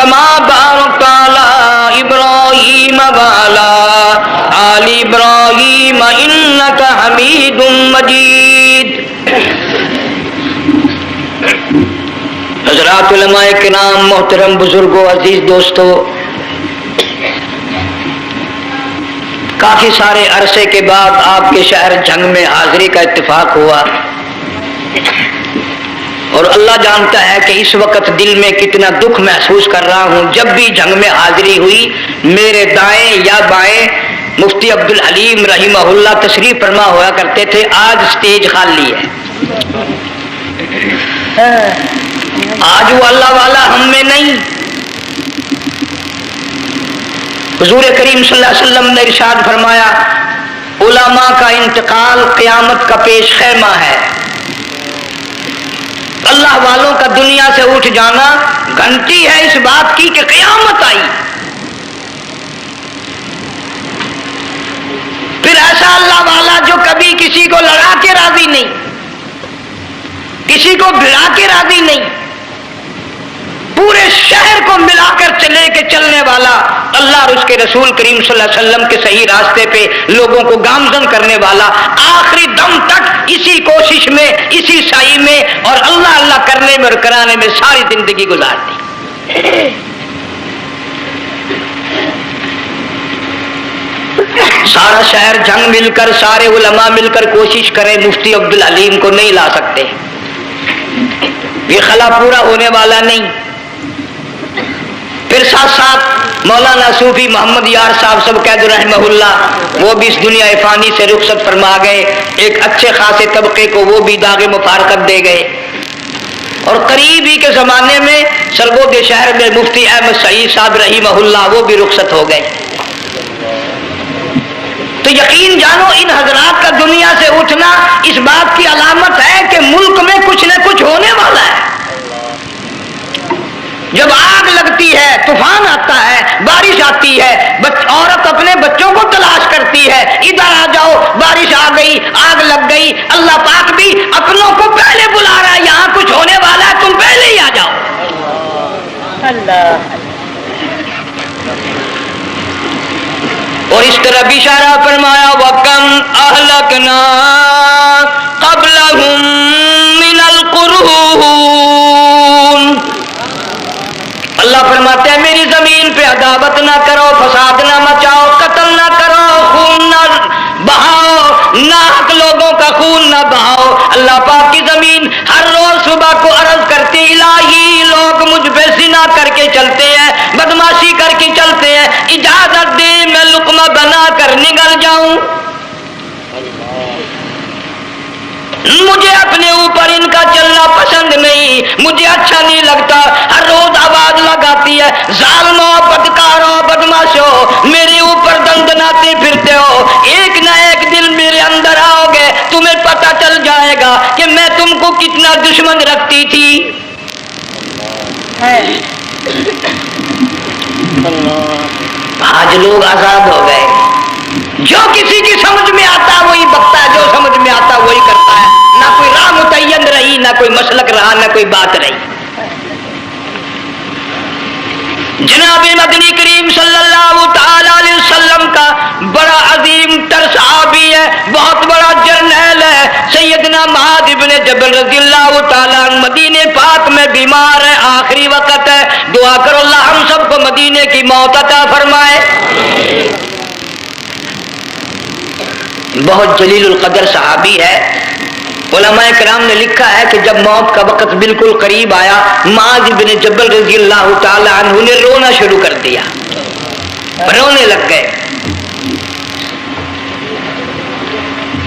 کما بارکت علی ابراہیم وعلی آل ابراہیم انک حمید مجید۔ حضرات علماء کرام، محترم بزرگوں، عزیز دوستو، کافی سارے عرصے کے بعد آپ کے شہر جنگ میں حاضری کا اتفاق ہوا، اور اللہ جانتا ہے کہ اس وقت دل میں کتنا دکھ محسوس کر رہا ہوں۔ جب بھی جنگ میں حاضری ہوئی، میرے دائیں یا بائیں مفتی عبدالحلیم رحمہ اللہ تشریف فرما ہوا کرتے تھے۔ آج سٹیج خالی ہے، آج وہ اللہ والا ہم میں نہیں۔ حضور کریم صلی اللہ علیہ وسلم نے ارشاد فرمایا، علماء کا انتقال قیامت کا پیش خیمہ ہے۔ اللہ والوں کا دنیا سے اٹھ جانا گھنٹی ہے اس بات کی کہ قیامت آئی۔ پھر ایسا اللہ والا جو کبھی کسی کو لڑا کے راضی نہیں، کسی کو بھڑا کے راضی نہیں، پورے شہر کو ملا کر چلے کے چلنے والا اللہ اور اس کے رسول کریم صلی اللہ علیہ وسلم کے صحیح راستے پہ لوگوں کو گامزن کرنے والا، آخری دم تک اسی کوشش میں، اسی سعی میں اور اللہ اللہ کرنے میں اور کرانے میں ساری زندگی گزار دی۔ سارا شہر جنگ مل کر، سارے علماء مل کر کوشش کریں، مفتی عبدالحلیم کو نہیں لا سکتے، یہ خلا پورا ہونے والا نہیں۔ پھر ساتھ ساتھ مولانا صوفی محمد یار صاحب سب قید رحمہ اللہ، وہ بھی اس دنیا فانی سے رخصت فرما گئے، ایک اچھے خاصے طبقے کو وہ بھی داغ مفارقت دے گئے، اور قریب ہی کے زمانے میں سرگود شہر میں مفتی احمد سعید صاحب رحمہ اللہ وہ بھی رخصت ہو گئے۔ تو یقین جانو ان حضرات کا دنیا سے اٹھنا اس بات کی علامت ہے کہ ملک میں کچھ نہ کچھ ہونے والا ہے۔ جب آگ لگتی ہے، طوفان آتا ہے، بارش آتی ہے، عورت اپنے بچوں کو تلاش کرتی ہے، ادھر آ جاؤ، بارش آ گئی، آگ لگ گئی، اللہ پاک بھی اپنوں کو پہلے بلا رہا ہے، یہاں کچھ ہونے والا ہے، تم پہلے ہی آ جاؤ۔ اللہ، اور اس طرح اشارہ فرمایا، وَكَمْ أَهْلَكْنَا قَبْلَهُمْ مِنَ الْقُرُونِ۔ اللہ فرماتے ہیں میری زمین پہ عداوت نہ کرو، فساد نہ مچاؤ، قتل نہ کرو، خون نہ بہاؤ، ناحق لوگوں کا خون نہ بہاؤ۔ اللہ پاک کی زمین ہر روز صبح کو عرض کرتی، الہی لوگ مجھ پہ زنا کر کے چلتے ہیں، بدماشی کر کے چلتے ہیں، اجازت دے میں لقمہ بنا کر نگل جاؤں۔ مجھے اپنے اوپر ان کا چلنا پسند نہیں، مجھے اچھا نہیں لگتا۔ ہر روز آواز لگاتی ہے، ظالموں، بدکاروں، بدماشوں، میرے اوپر دندناتے پھرتے ہو، ایک نہ ایک دن میرے اندر آؤ گے، تمہیں پتہ چل جائے گا کہ میں تم کو کتنا دشمن رکھتی تھی۔ آج لوگ آزاد ہو گئے، جو کسی کی سمجھ میں آتا ہے وہی بکتا ہے، جو سمجھ میں آتا ہے وہی کرتا ہے، نہ کوئی راہ متعین رہی، نہ کوئی مسلک رہا، نہ کوئی بات رہی۔ جناب مدنی کریم صلی اللہ تعالی علیہ وسلم کا بڑا عظیم تر صحابی ہے، بہت بڑا جرنیل ہے، سیدنا معاذ بن جبل رضی اللہ تعالی عنہ مدینے پاک میں بیمار ہے، آخری وقت ہے، دعا کرو اللہ ہم سب کو مدینے کی موت عطا فرمائے۔ بہت جلیل القدر صحابی ہے۔ علماء کرام نے لکھا ہے کہ جب موت کا وقت بالکل قریب آیا، معاذ بن جبل رضی اللہ تعالی عنہ نے رونا شروع کر دیا، رونے لگ گئے۔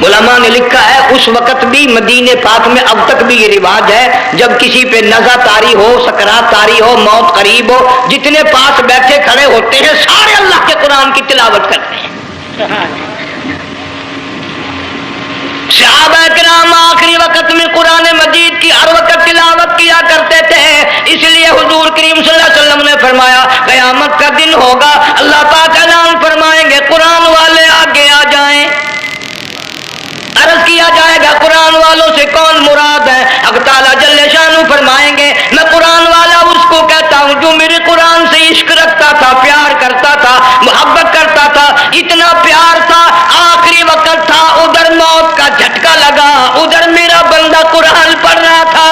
علماء نے لکھا ہے اس وقت بھی مدینے پاک میں اب تک بھی یہ رواج ہے، جب کسی پہ نزع طاری ہو، سکرات طاری ہو، موت قریب ہو، جتنے پاس بیٹھے کھڑے ہوتے ہیں سارے اللہ کے قرآن کی تلاوت کرتے ہیں۔ صحابہ کرام آخری وقت میں قرآن مجید کی ہر وقت تلاوت کیا کرتے تھے، اس لیے حضور کریم صلی اللہ علیہ وسلم نے فرمایا قیامت کا دن ہوگا، اللہ پاک اعلان فرمائیں گے قرآن والے آگے آ جائیں۔ عرض کیا جائے گا قرآن والوں سے کون مراد ہے؟ حق تعالیٰ جل شانہ فرمائیں گے میں قرآن والا اس کو کہتا ہوں جو میرے قرآن اتنا پیار تھا، آخری وقت تھا، ادھر موت کا جھٹکا لگا، ادھر میرا بندہ قرآن پڑھ رہا تھا۔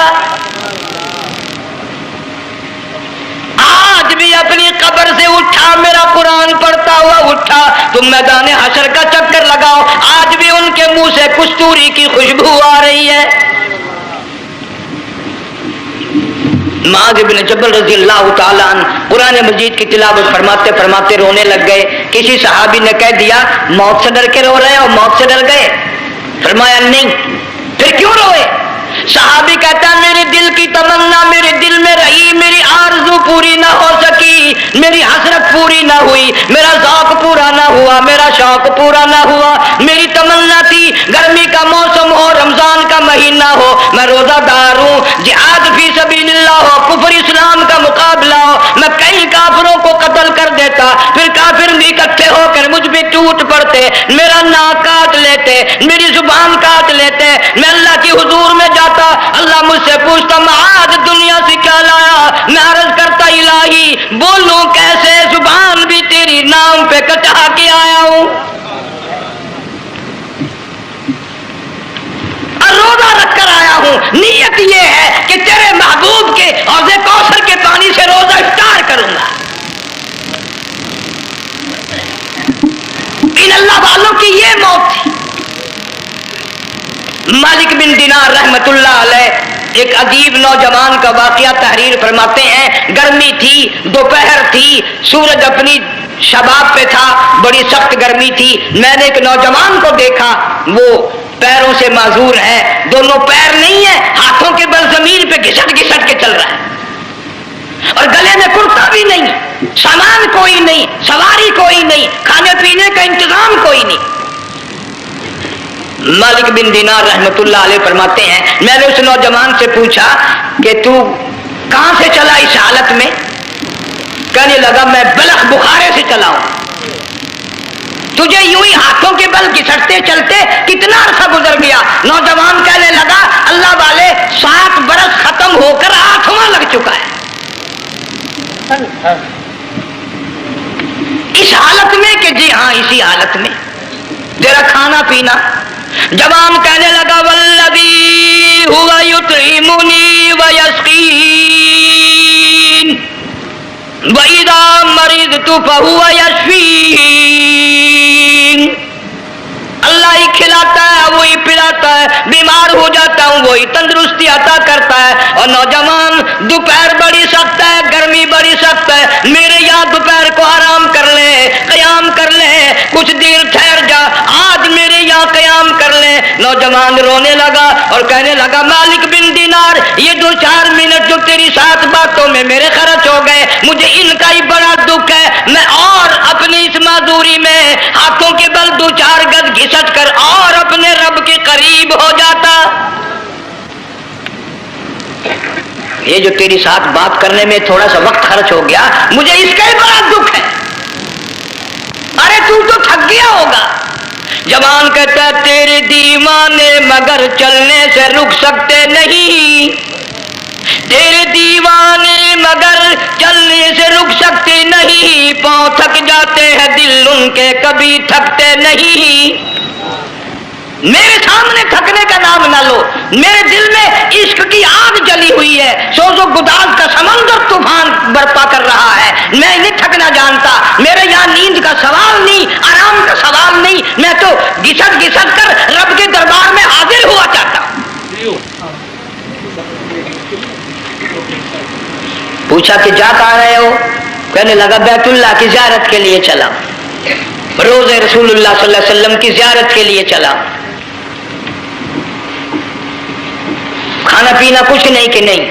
آج بھی اپنی قبر سے اٹھا، میرا قرآن پڑھتا ہوا اٹھا، تم میدان حشر کا چکر لگاؤ، آج بھی ان کے منہ سے کستوری کی خوشبو آ رہی ہے۔ معاذ بن جبل رضی اللہ تعالیٰ عنہ قرآن مجید کی تلاوت فرماتے فرماتے رونے لگ گئے۔ کسی صحابی نے کہہ دیا موت سے ڈر کے رو رہے ہو، موت سے ڈر گئے؟ فرمایا نہیں۔ پھر کیوں روئے؟ صحابی کہتا ہے میرے دل کی تمنا میرے دل میں رہی، میری آرزو پوری نہ ہو سکی، میری حسرت پوری نہ ہوئی، میرا ذوق پورا نہ ہوا، میرا شوق پورا نہ ہوا۔ میری تمنا تھی گرمی کا موسم ہو، رمضان کا مہینہ ہو، میں روزہ دار ہوں، جہاد فی سبیل اللہ ہو، کفر اسلام کا مقابلہ ہو، میں کئی کافروں کو قتل کر دیتا، پھر کافر بھی اکٹھے ہو کر مجھ پہ ٹوٹ پڑتے، میرا ناک کاٹ لیتے، میری زبان کاٹ لیتے، میں اللہ کی حضور میں جاتا، اللہ مجھ سے پوچھتا معاذ دنیا سے کیا لایا؟ میں عرض کرتا الہی بولوں کیسے، زبان بھی تیری نام پہ کٹا کے آیا ہوں، اور روزہ رکھ کر آیا ہوں، نیت یہ ہے کہ تیرے محبوب کے حوض کوثر کے پانی سے روزہ افطار کروں گا۔ ان اللہ والوں کی یہ موت تھی۔ مالک بن دینار رحمت اللہ علیہ ایک عجیب نوجوان کا واقعہ تحریر فرماتے ہیں۔ گرمی تھی، دوپہر تھی، سورج اپنی شباب پہ تھا، بڑی سخت گرمی تھی۔ میں نے ایک نوجوان کو دیکھا، وہ پیروں سے معذور ہے، دونوں پیر نہیں ہے، ہاتھوں کے بل زمین پہ گھسٹ گھسٹ کے چل رہا ہے، اور گلے میں کرتا بھی نہیں، سامان کوئی نہیں، سواری کوئی نہیں، کھانے پینے کا انتظام کوئی نہیں۔ مالک بن دینار رحمت اللہ علیہ فرماتے ہیں میں نے اس نوجوان سے پوچھا کہ تو کہاں سے چلا اس حالت میں؟ کہنے لگا میں بلخ بخارے سے چلا ہوں۔ تجھے یوں ہی ہاتھوں کے بل گھسٹتے چلتے کتنا عرصہ گزر گیا؟ نوجوان کہنے لگا اللہ والے 7 برس ختم ہو کر 8واں لگ چکا ہے۔ اس حالت میں کہ جی ہاں اسی حالت میں تیرا کھانا پینا۔ جوان کہنے لگا والذی ہوا یطعمنی ویسقین وَإِذَا مَرِضْتُ فَهُوَ يَشْفِينِ، اللہ ہی کھلاتا ہے وہی پلاتا ہے، بیمار ہو جاتا ہوں وہی تندرستی عطا کرتا ہے۔ اور نوجوان دوپہر بڑی سخت ہے، گرمی بڑی سخت ہے، میرے یہاں دوپہر کو آرام کر لے، قیام کر لے، کچھ دیر ٹھہر جا، آج میرے یہاں قیام کر لے۔ نوجوان رونے لگا اور کہنے لگا مالک بن دینار یہ 2-4 منٹ جو تیری ساتھ باتوں میں میرے خرچ ہو گئے، مجھے ان کا ہی بڑا دکھ ہے، میں اور اپنی اس معذوری میں ہاتھوں کے بل 2-4 گز گھسٹ کر اور اپنے رب کے قریب ہو جاتا۔ یہ جو تیری ساتھ بات کرنے میں تھوڑا سا وقت خرچ ہو گیا، مجھے اس کا ہی بڑا دکھ ہے۔ ارے تو تھک گیا ہوگا۔ جوان کہتا ہے تیرے دیوانے مگر چلنے سے رک سکتے نہیں، تیرے دیوانے مگر چلنے سے رک سکتے نہیں، پاؤں تھک جاتے ہیں دل ان کے کبھی تھکتے نہیں۔ میرے سامنے تھکنے کا نام نہ لو، میرے دل میں عشق کی آگ جلی ہوئی ہے، سوز و گداز کا سمندر طوفان برپا کر رہا ہے، میں نہیں تھکنا جانتا، میرے یہاں نیند کا سوال نہیں، آرام کا سوال نہیں، میں تو گھسٹ گھسٹ کر رب کے دربار میں حاضر ہوا چاہتا ہوں۔ پوچھا کہ جا کہاں رہے ہو؟ کہنے لگا بیت اللہ کی زیارت کے لیے چلا، روزے رسول اللہ صلی اللہ علیہ وسلم کی زیارت کے لیے چلا۔ کھانا پینا کچھ نہیں کہ نہیں،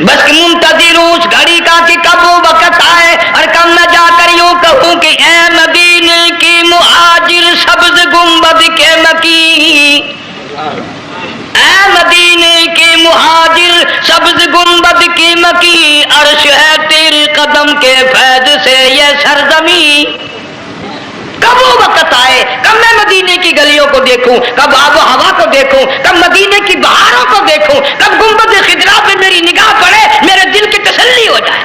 بس منتظر ہوں اس گھڑی کا کہ کب وہ وقت آئے اور کب میں جا کر یوں کہوں کہ اے مدینے کی مہاجر سبز گنبد کے مکی، اے مدینے کے مہاجر سبز گنبد کی مکی، عرش ہے تیرے قدم کے فیض سے یہ سرزمین۔ کب وہ وقت آئے، کب میں مدینے کی گلیوں کو دیکھوں، کب آب و ہوا کو دیکھوں، کب مدینے کی بہاروں کو دیکھوں، کب گنبد خضرا پہ میری نگاہ پڑے، میرے دل کی تسلی ہو جائے۔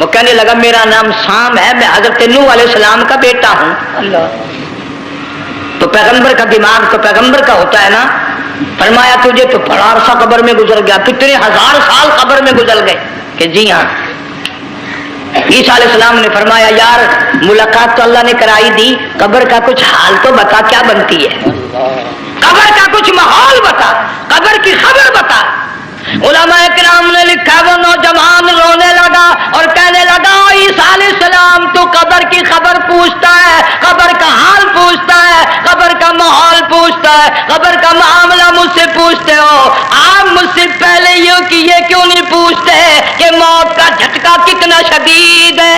وہ کہنے لگا میرا نام سام ہے، میں حضرت نوح علیہ السلام کا بیٹا ہوں۔ اللہ، تو پیغمبر کا دماغ تو پیغمبر کا ہوتا ہے نا۔ فرمایا تجھے تو بڑا عرصہ قبر میں گزر گیا، کتنے ہزار سال قبر میں گزر گئے؟ کہ جی ہاں۔ عیسیٰ علیہ السلام نے فرمایا یار ملاقات تو اللہ نے کرائی دی، قبر کا کچھ حال تو بتا، کیا بنتی ہے؟ قبر کا کچھ ماحول بتا، قبر کی خبر بتا۔ علماء کرام نے لکھا وہ نوجوان رونے لگا اور کہنے لگا عیسیٰ علیہ السلام تو قبر کی خبر پوچھتا ہے، قبر کا حال پوچھتا ہے، قبر کا ماحول پوچھتا ہے، قبر کا معاملہ مجھ سے پوچھتے ہو، آپ مجھ سے پہلے یہ کیوں نہیں پوچھتے کہ موت کا جھٹکا کتنا شدید ہے؟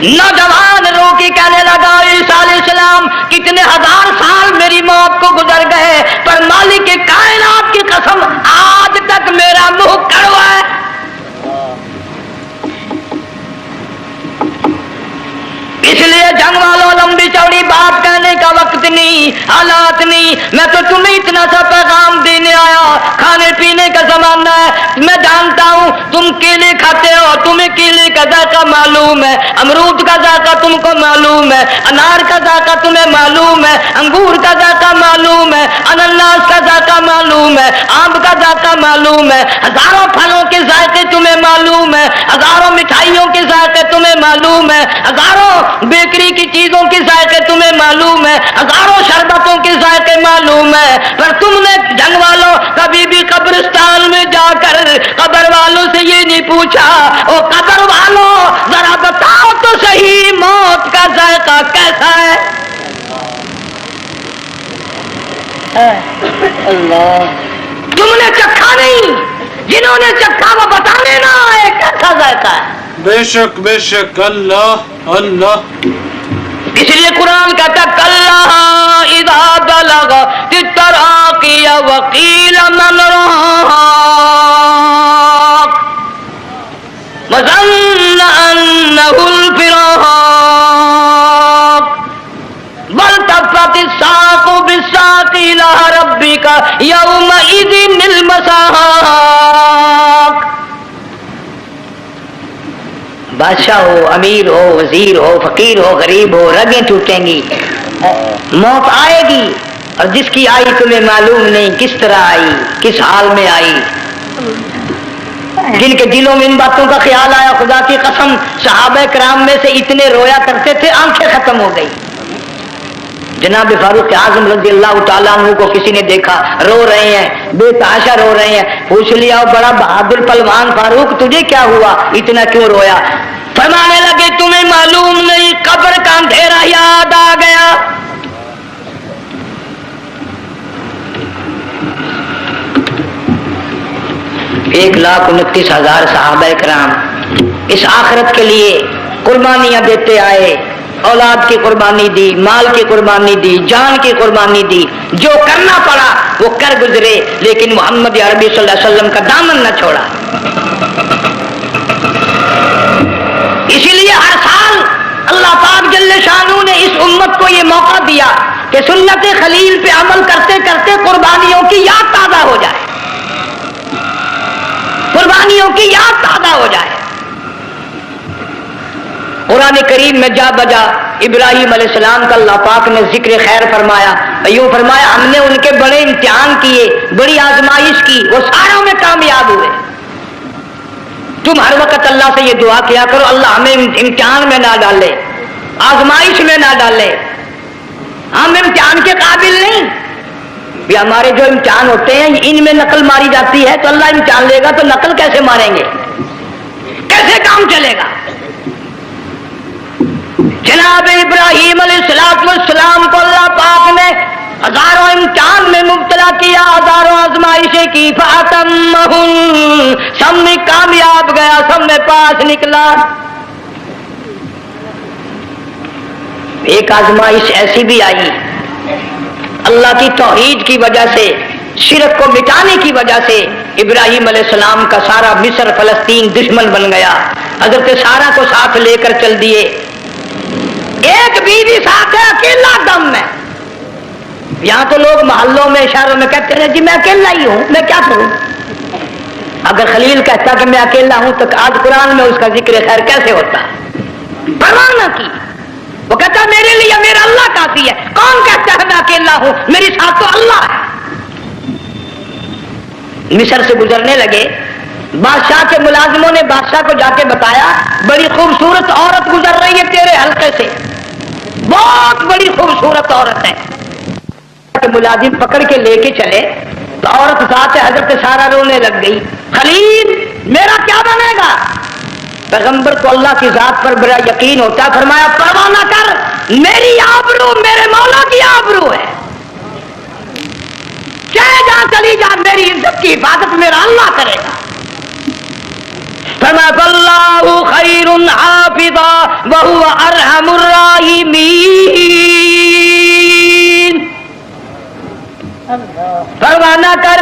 نوجوان رو کے کہنے لگا عیسیٰ علیہ السلام کتنے ہزار سال میری موت کو گزر گئے، پر مالک کائنات کی قسم آج تک میرا منہ کڑوا ہے۔ اس لیے جنگ والوں لمبی چوڑی بات کہنے کا وقت نہیں، حالات نہیں، میں تو تمہیں اتنا سا پیغام دینے آیا۔ کھانے پینے کا زمانہ ہے، میں جانتا ہوں تم کیلے کھاتے ہو، تمہیں کیلے کا ذائقہ معلوم ہے، امرود کا ذائقہ تم کو معلوم ہے، انار کا ذائقہ تمہیں معلوم ہے، انگور کا ذائقہ معلوم ہے، انناس کا ذائقہ معلوم ہے، آم کا ذائقہ معلوم ہے، ہزاروں پھلوں کے ذائقے تمہیں معلوم ہے، ہزاروں مٹھائیوں کے ذائقے تمہیں معلوم ہے، ہزاروں بیکری کی چیزوں کے ذائقے تمہیں معلوم ہے، ہزاروں شربتوں کے ذائقے معلوم ہے، پر تم نے جنگ والوں کبھی بھی قبرستان میں جا کر قبر والوں سے یہ نہیں پوچھا او قبر والوں ذرا بتاؤ تو صحیح موت کا ذائقہ کیسا ہے؟ اللہ، تم نے چکھا نہیں، جنہوں نے چکھا وہ بتانے نہ آئے کیسا ذائقہ ہے۔ بے شک بے شک، اللہ اللہ۔ اس لیے قرآن کہتا کلا اذا بلغت التراقی وقیل من راق وظن انہ الفراق والتفت الساق بالساق الى ربک یومئذ المساق۔ بادشاہ ہو، امیر ہو، وزیر ہو، فقیر ہو، غریب ہو، رگیں ٹوٹیں گی، موت آئے گی، اور جس کی آئی تمہیں معلوم نہیں کس طرح آئی، کس حال میں آئی۔ جن کے دلوں میں ان باتوں کا خیال آیا، خدا کی قسم صحابہ کرام میں سے اتنے رویا کرتے تھے آنکھیں ختم ہو گئی۔ جناب فاروق اعظم رضی اللہ تعالیٰ عنہ کو کسی نے دیکھا رو رہے ہیں، بے تحاشا رو رہے ہیں، پوچھ لیا بڑا بہادر پہلوان فاروق تجھے کیا ہوا، اتنا کیوں رویا؟ فرمانے لگے تمہیں معلوم نہیں قبر کا اندھیرا یاد آ گیا۔ 1,29,000 صحابہ کرام اس آخرت کے لیے قربانیاں دیتے آئے، اولاد کی قربانی دی، مال کی قربانی دی، جان کی قربانی دی، جو کرنا پڑا وہ کر گزرے، لیکن محمد عربی صلی اللہ علیہ وسلم کا دامن نہ چھوڑا۔ اسی لیے ہر سال اللہ پاک جل شانہ نے اس امت کو یہ موقع دیا کہ سنت خلیل پہ عمل کرتے کرتے قربانیوں کی یاد تازہ ہو جائے، قربانیوں کی یاد تازہ ہو جائے۔ قرآن کریم میں جا بجا ابراہیم علیہ السلام کا اللہ پاک نے ذکر خیر فرمایا، یوں فرمایا ہم نے ان کے بڑے امتحان کیے، بڑی آزمائش کی، وہ ساروں میں کامیاب ہوئے۔ تم ہر وقت اللہ سے یہ دعا کیا کرو اللہ ہمیں امتحان میں نہ ڈالے، آزمائش میں نہ ڈالے، ہم امتحان کے قابل نہیں۔ یہ ہمارے جو امتحان ہوتے ہیں ان میں نقل ماری جاتی ہے، تو اللہ امتحان لے گا تو نقل کیسے ماریں گے، کیسے کام چلے گا؟ جناب ابراہیم علیہ السلام کو اللہ پاک نے ہزاروں امتحان میں مبتلا کیا، ہزاروں آزمائشیں کی، فاتمہن، سب میں کامیاب گیا، سب میں پاس نکلا۔ ایک آزمائش ایسی بھی آئی اللہ کی توحید کی وجہ سے، شرک کو مٹانے کی وجہ سے ابراہیم علیہ السلام کا سارا مصر فلسطین دشمن بن گیا، حضرت سارہ کو ساتھ لے کر چل دیے، ایک بیوی ساتھ ہے، اکیلا دم میں۔ یہاں تو لوگ محلوں میں شہروں میں کہتے ہیں جی میں اکیلا ہی ہوں، میں کیا کروں، اگر خلیل کہتا کہ میں اکیلا ہوں تو آج قرآن میں اس کا ذکر خیر کیسے ہوتا؟ پرواہ نہ کی، وہ کہتا میرے لیے میرا اللہ کافی ہے۔ کون کہتا ہے میں اکیلا ہوں؟ میری ساتھ تو اللہ ہے۔ مصر سے گزرنے لگے، بادشاہ کے ملازموں نے بادشاہ کو جا کے بتایا بڑی خوبصورت عورت گزر رہی ہے تیرے حلقے سے، بہت بڑی خوبصورت عورت ہے۔ ملازم پکڑ کے لے کے چلے تو عورت ساتھ حضرت سارہ رونے لگ گئی، خلیل میرا کیا بنے گا؟ پیغمبر کو اللہ کی ذات پر بڑا یقین ہوتا ہے، فرمایا پرواہ نہ کر، میری آبرو میرے مولا کی آبرو ہے، چلے جا چلی جا، میری عزت کی حفاظت میرا اللہ کرے گا۔ فرمایا فاللہ خیر حافظا وہو ارحم الراحمین، پرواہ نہ کر،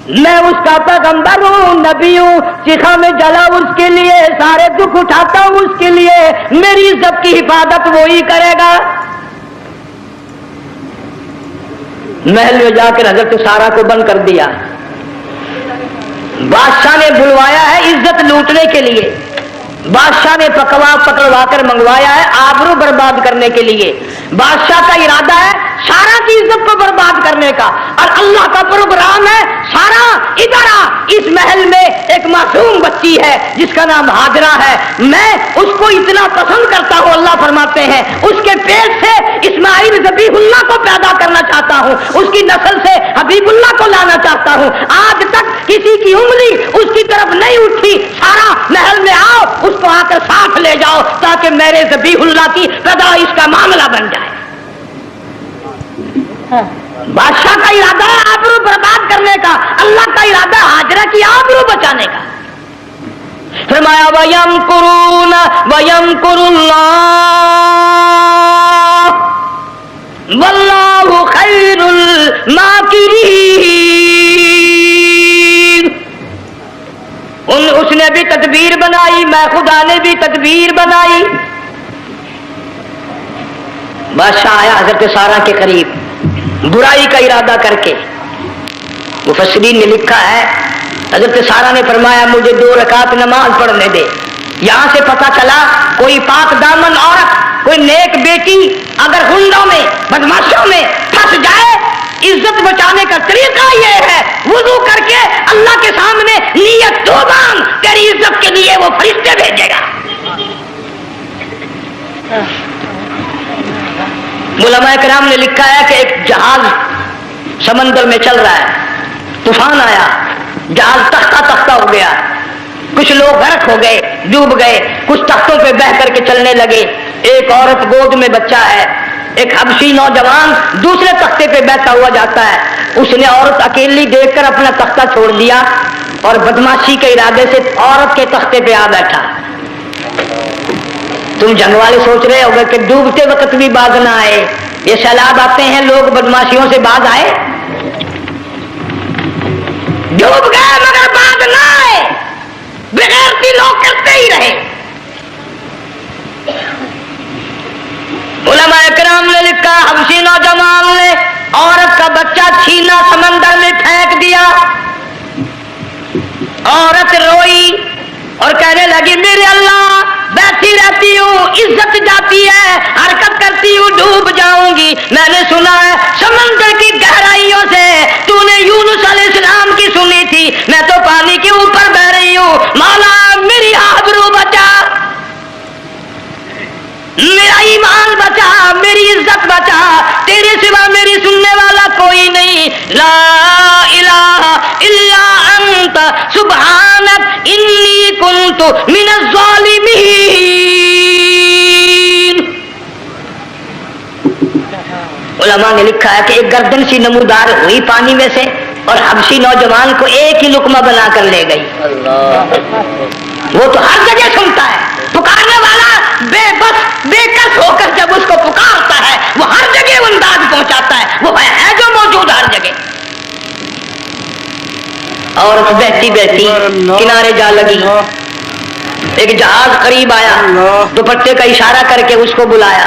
میں اس کا پیغمبر ہوں، نبی ہوں، چیخا میں جلا اس کے لیے، سارے دکھ اٹھاتا ہوں اس کے لیے، میری عزت کی حفاظت وہی کرے گا۔ محل میں جا کر حضرت سارہ کو بند کر دیا، بادشاہ نے بلوایا ہے عزت لوٹنے کے لیے، بادشاہ نے پکڑوا کر منگوایا ہے آبرو برباد کرنے کے لیے۔ بادشاہ کا ارادہ ہے سارا کی عزت کو برباد کرنے کا، اور اللہ کا پروگرام ہے سارا ادھر آ، اس محل میں ایک معصوم بچی ہے جس کا نام ہاجرہ ہے، میں اس کو اتنا پسند کرتا ہوں، اللہ فرماتے ہیں اس کے پیٹ سے اسماعیل ذبیح اللہ کو پیدا کرنا چاہتا ہوں، اس کی نسل سے حبیب اللہ کو لانا چاہتا ہوں۔ آج تک کسی کی انگلی اس کی طرف نہیں اٹھی، سارا محل میں آؤ، اس کو آ کر ساتھ لے جاؤ تاکہ میرے ذبیح اللہ کی پیدائش کا معاملہ بن جائے۔ بادشاہ کا ارادہ ہے آبرو برباد کرنے کا، اللہ کا ارادہ ہے ہاجرہ کی آبرو بچانے کا۔ فرمایا وَيَمْكُرُونَ وَيَمْكُرُ اللَّهُ وَاللَّهُ خَيْرُ الْمَاكِرِينَ، اس نے بھی تدبیر بنائی، میں خدا نے بھی تدبیر بنائی۔ بادشاہ آیا حضرت سارہ کے قریب برائی کا ارادہ کر کے، مفسرین نے لکھا ہے حضرت سارہ نے فرمایا مجھے 2 رکعت نماز پڑھنے دے۔ یہاں سے پتہ چلا کوئی پاک دامن عورت، کوئی نیک بیٹی اگر گنڈوں میں بدماشوں میں پھنس جائے، عزت بچانے کا طریقہ یہ ہے وضو کر کے اللہ کے سامنے نیت تو باندھ، تیری عزت کے لیے وہ فرشتے بھیجے گا۔ علماء کرام نے لکھا ہے کہ ایک جہاز سمندر میں چل رہا ہے، طوفان آیا، جہاز تختہ تختہ ہو گیا، کچھ لوگ غرق ہو گئے، ڈوب گئے، کچھ تختوں پہ بہ کر کے چلنے لگے، ایک عورت گود میں بچہ ہے، ایک حبشی نوجوان دوسرے تختے پہ بیٹھا ہوا جاتا ہے، اس نے عورت اکیلی دیکھ کر اپنا تختہ چھوڑ دیا اور بدماشی کے ارادے سے عورت کے تختے پہ آ بیٹھا۔ تم جنگ والے سوچ رہے ہوگے کہ ڈوبتے وقت بھی باز نہ آئے، یہ سیلاب آتے ہیں لوگ بدماشیوں سے باز آئے؟ ڈوب گئے مگر باز نہ آئے، بغیرتی لوگ کرتے ہی رہے۔ علماء کرام نے لکھا حبشی نوجوان نے عورت کا بچہ چھینا سمندر میں پھینک دیا، عورت روئی اور کہنے لگی میرے اللہ بیٹھی رہتی ہوں، عزت جاتی ہے، حرکت کرتی ہوں، ڈوب جاؤں گی۔ میں نے سنا ہے سمندر کی گہرائیوں سے تو نے یونس علیہ السلام کی سنی تھی، میں تو پانی کے اوپر بہ رہی ہوں، مولا میری آبرو بچا، میرا ایمان بچا، میری عزت بچا، تیرے سوا میری سننے والا کوئی نہیں، لا الہ الا انت سبحانک انی کنت من الظالمین۔ علماء نے لکھا ہے کہ ایک گردن سی نمودار ہوئی پانی میں سے اور حبشی نوجوان کو ایک ہی لقمہ بنا کر لے گئی۔ وہ تو ہر جگہ سنتا ہے، پکارنے والا بے بس بے کس ہو کر جب اس کو پکارتا ہے وہ ہر جگہ وہ انداز پہنچاتا ہے، وہ ہے جو موجود ہر جگہ۔ عورت بہتی بہتی کنارے جا لگی، ایک جہاز قریب آیا، دوپٹے کا اشارہ کر کے اس کو بلایا،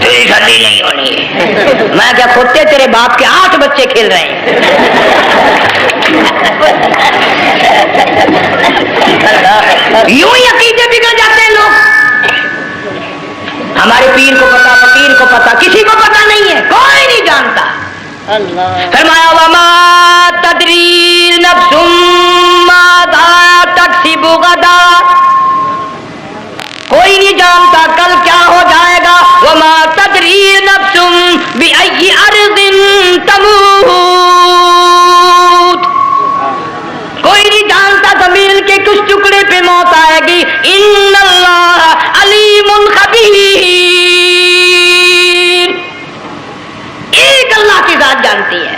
تیری شادی نہیں ہونی ہے. میں کیا کھوتے تیرے باپ کے 8 بچے کھیل رہے ہیں. یوں ہی عقیدے بگڑ جاتے ہیں لوگ. ہمارے پیر کو پتا, فقیر کو پتا, کسی کو پتا نہیں ہے, کوئی نہیں جانتا. فرمایا وما تدری نفس ماذا تکسب غدا, کوئی نہیں جانتا کل کیا ہو جائے گا. وما تدری نفس بأي أرض تموت, کوئی نہیں جانتا زمین کے کس ٹکڑے پہ موت آئے گی. ان اللہ علیم خبیر, ایک اللہ کی ذات جانتی ہے.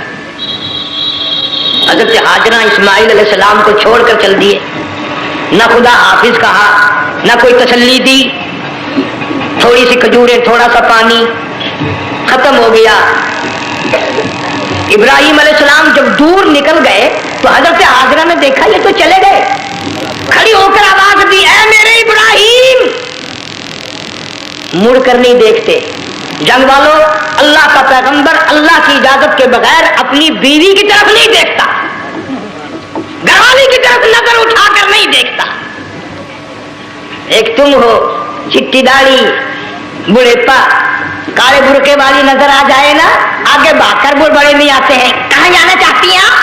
حضرت ہاجرہ اسماعیل علیہ السلام کو چھوڑ کر چل دیے, نہ خدا حافظ کہا, نہ کوئی تسلی دی. تھوڑی سی کھجوریں, تھوڑا سا پانی, ختم ہو گیا. ابراہیم علیہ السلام جب دور نکل گئے تو حضرت ہاجرہ نے دیکھا یہ تو چلے گئے. کھڑی ہو کر آواز دی, اے میرے ابراہیم. مڑ کر نہیں دیکھتے. جنگ والوں, اللہ کا پیغمبر اللہ کی اجازت کے بغیر اپنی بیوی کی طرف نہیں دیکھتا, گھر والی کی طرف نظر اٹھا کر نہیں دیکھتا. ایک تم ہو, چٹی داڑھی, بڑھےپا, کالے برقعے والی نظر آ جائے نا, آگے بھاگ کر بڑے نہیں آتے ہیں. کہاں جانا چاہتی ہیں آپ؟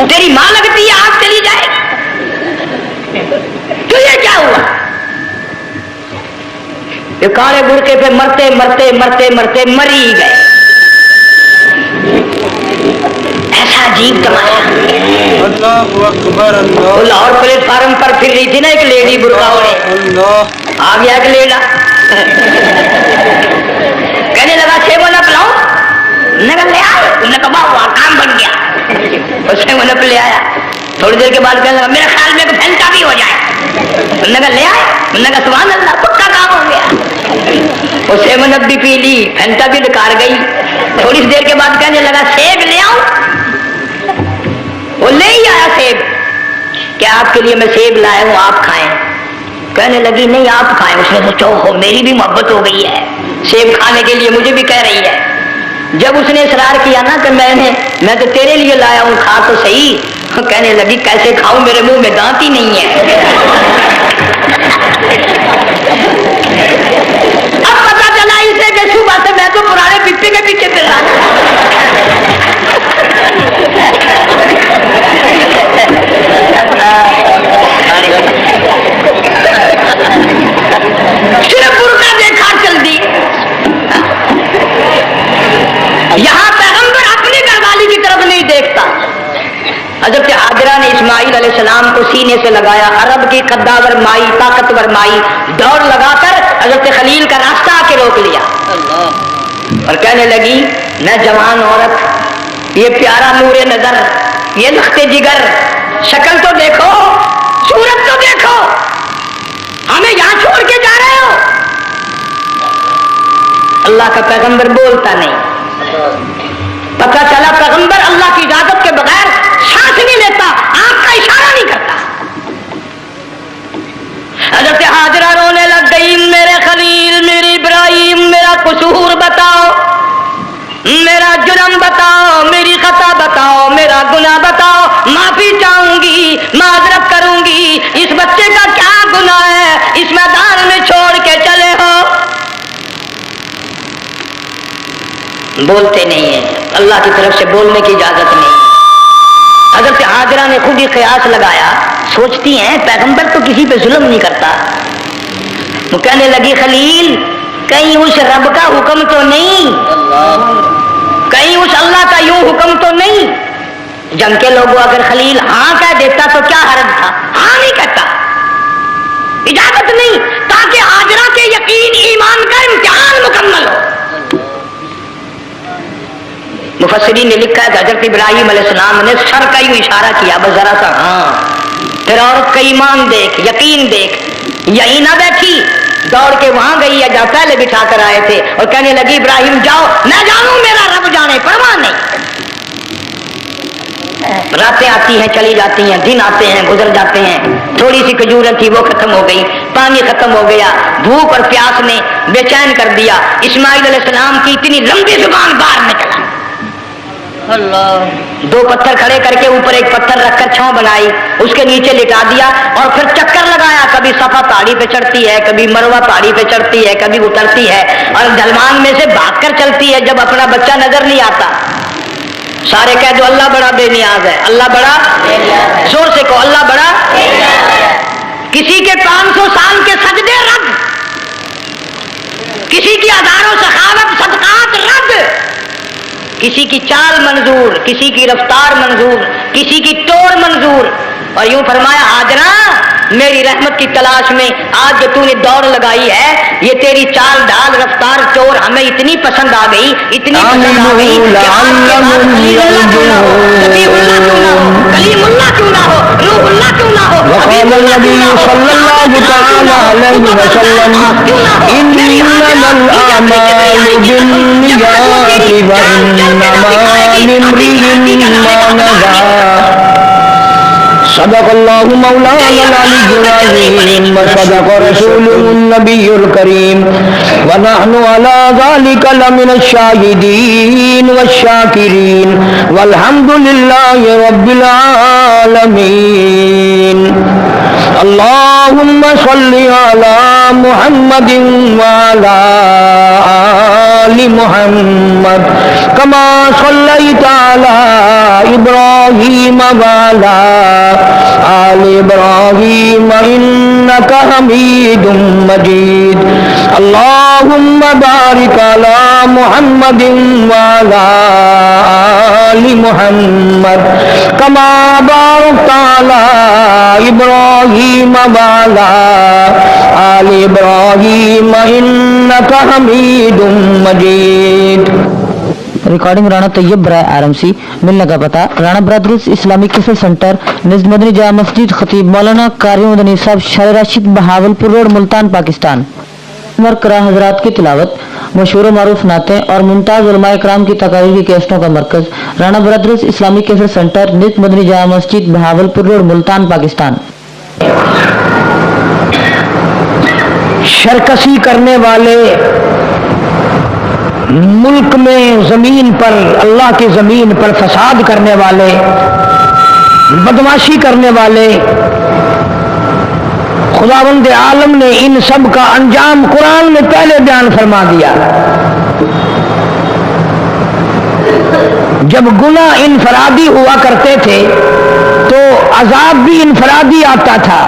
تیری ماں لگتی ہے, آپ چلی جائے. تو یہ کیا ہوا؟ یہ کالے برقعے پہ مرتے مرتے مرتے مرتے مر ہی گئے. ایسا عجیب تماشا. اللہ اکبر. اللہ. لاہور پلیٹ فارم پر پھر رہی تھی نا ایک لیڈی برقع اوڑے, آ گیا ایک لیڈا, کہنے لگا سیب و نپ لاؤ. نے کہا لے آئے. انہوں نے کہا ہوا کام بن گیا. اس سیب و نپ لے آیا. تھوڑی دیر کے بعد کہنے لگا میرے خیال میں پھینکا بھی ہو جائے. انہوں نے کہا لے آئے. انہوں نے کہا سبحان اللہ, پکا کام ہو گیا. وہ سیب و نپ بھی پی لی, پھینکا بھی ڈکار گئی. تھوڑی سی دیر کے بعد کہنے لگا سیب لے آؤ. وہ لے ہی آیا سیب. کہ آپ کے لیے میں سیب لایا ہوں, آپ کھائیں. کہنے لگی نہیں آپ کھائیں. اس نے سوچا ہو میری بھی محبت ہو گئی ہے, سیب کھانے کے لیے مجھے بھی کہہ رہی ہے. جب اس نے اصرار کیا نا کہ میں تو تیرے لیے لایا ہوں, کھا تو صحیح. کہنے لگی کیسے کھاؤں, میرے منہ میں دانت ہی نہیں ہے. اب پتا چلا اسے کہ صبح سے میں تو پرانے پپے کے پیچھے پھر رہا تھا. صرف برقع دیکھا چل دی. یہاں پیغمبر اپنی گھر والی کی طرف نہیں دیکھتا. حضرت ہاجرہ نے اسماعیل علیہ السلام کو سینے سے لگایا. عرب کی قداور مائی, طاقتور مائی, دوڑ لگا کر حضرت خلیل کا راستہ آ کے روک لیا اور کہنے لگی میں جوان عورت, یہ پیارا نور نظر, یہ لخت جگر, شکل تو دیکھو, صورت تو دیکھو, ہمیں یہاں چھوڑ کے جا رہے ہو. اللہ کا پیغمبر بولتا نہیں. پتہ چلا پیغمبر اللہ کی اجازت کے بغیر سانس نہیں لیتا, آنکھ کا اشارہ نہیں کرتا. حضرت ہاجرہ رونے لگ گئی, میرے خلیل, میرے ابراہیم, میرا قصور بتاؤ, میرا جرم بتاؤ, میری خطا بتاؤ, میرا گناہ بتاؤ, معافی چاہوں گی, معذرت کروں گی. اس بچے کا کیا گناہ ہے, اس میدان میں چھوڑ کے چلے ہو. بولتے نہیں ہیں, اللہ کی طرف سے بولنے کی اجازت نہیں. حضرت ہاجرہ نے خود ہی قیاس لگایا, سوچتی ہیں پیغمبر تو کسی پہ ظلم نہیں کرتا. وہ کہنے لگی خلیل کہیں اس رب کا حکم تو نہیں, کہیں اس اللہ کا یوں حکم تو نہیں. جنگ کے لوگوں اگر خلیل ہاں کہہ دیتا تو کیا حرج تھا, ہاں نہیں کہتا, اجازت نہیں, تاکہ ہاجرہ کے یقین ایمان کا امتحان مکمل ہو. مفسرین نے لکھا ہے کہ حضرت ابراہیم علیہ السلام نے سر کا یوں اشارہ کیا, بس ذرا سا ہاں. پھر عورت کا ایمان دیکھ, یقین دیکھ, یہی نہ بیٹھی, دوڑ کے وہاں گئی یا جہاں پہلے بٹھا کر آئے تھے اور کہنے لگی ابراہیم جاؤ, میں جانوں, میرا رب جانے, پرواہ نہیں. راتیں آتی ہیں چلی جاتی ہیں، دن آتے ہیں گزر جاتے ہیں، تھوڑی سی کھجوریں تھی وہ ختم ہو گئی، پانی ختم ہو گیا، بھوک اور پیاس نے بے چین کر دیا، اسماعیل علیہ السلام کی اتنی لمبی زبان باہر نکلا، اللہ، دو پتھر کھڑے کر کے اوپر ایک پتھر رکھ کر چھاؤں بنائی، اس کے نیچے لٹا دیا اور پھر چکر لگایا، کبھی صفا پہاڑی پہ چڑھتی ہے، کبھی مروہ پہاڑی پہ چڑھتی ہے، کبھی اترتی ہے اور ڈھلوان میں سے بھاگ کر چلتی ہے، جب اپنا بچہ نظر نہیں آتا سارے کہہ دو اللہ بڑا بے نیاز ہے، اللہ بڑا زور سے کہو اللہ بڑا، کسی کے 500 سال کے سجدے رد، کسی کی ہزاروں سخاوت صدقات رد، کسی کی چال منظور، کسی کی رفتار منظور، کسی کی توڑ منظور، اور یوں فرمایا ہاجرہ میری رحمت کی تلاش میں آج جو تو نے دوڑ لگائی ہے، یہ تیری چال ڈال رفتار توڑ ہمیں اتنی پسند آ گئی، اتنی پسند آ گئی کہ آج کے بعد خلیل اللہ کیوں نہ ہو، حبیب اللہ کیوں نہ ہو، کلیم اللہ کیوں نہ ہو، روح اللہ کیوں نہ ہو، حبیب اللہ کیوں نہ ہو، صلی اللہ تعالی علیہ وسلم انما الاعمال بالنیات وانما لامرئ ما نوى صدق اللہ مولانا العلی العظیم وصدق رسوله النبی الکریم ونحن على ذلك لمن الشاہدین والشاکرین والحمد للہ رب العالمین۔ اللہم صل علی محمد وعلی آل محمد کما صلیت علی ابراہیم وعلی آل ابراہیم انک حمید مجید۔ اللہم بارک علی محمد وعلی آل محمد کما بارکت علی ابراہیم وعلی آل ابراہیم انک حمید مجید۔ ریکارڈنگ رانا طیب برائے RMC، ملنے کا پتہ Rana brothers Islamic cassette centre نزد مدنی جامع مسجد، خطیب مولانا قاری مدنی صاحب شاہ راشد بہاولپور روڈ ملتان پاکستان۔ مرکرہ حضرات کی تلاوت، مشہور و معروف نعتیں اور ممتاز علماء کرام کی تقاریر کی کیسٹوں کا مرکز Rana brothers Islamic cassette centre نزد مدنی جامع مسجد بہاولپور روڈ ملتان پاکستان۔ شرکسی کرنے والے، ملک میں زمین پر اللہ کی زمین پر فساد کرنے والے، بدمعاشی کرنے والے، خداوند عالم نے ان سب کا انجام قرآن میں پہلے بیان فرما دیا۔ جب گناہ انفرادی ہوا کرتے تھے تو عذاب بھی انفرادی آتا تھا،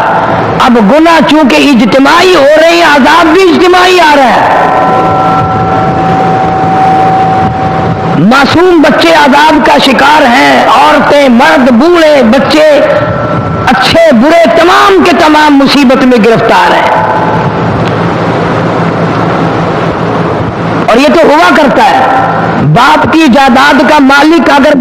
اب گناہ چونکہ اجتماعی ہو رہے ہیں عذاب بھی اجتماعی آ رہا ہے۔ معصوم بچے عذاب کا شکار ہیں، عورتیں، مرد، بوڑھے، بچے، اچھے برے تمام کے تمام مصیبت میں گرفتار ہیں، اور یہ تو ہوا کرتا ہے۔ باپ کی جائیداد کا مالک اگر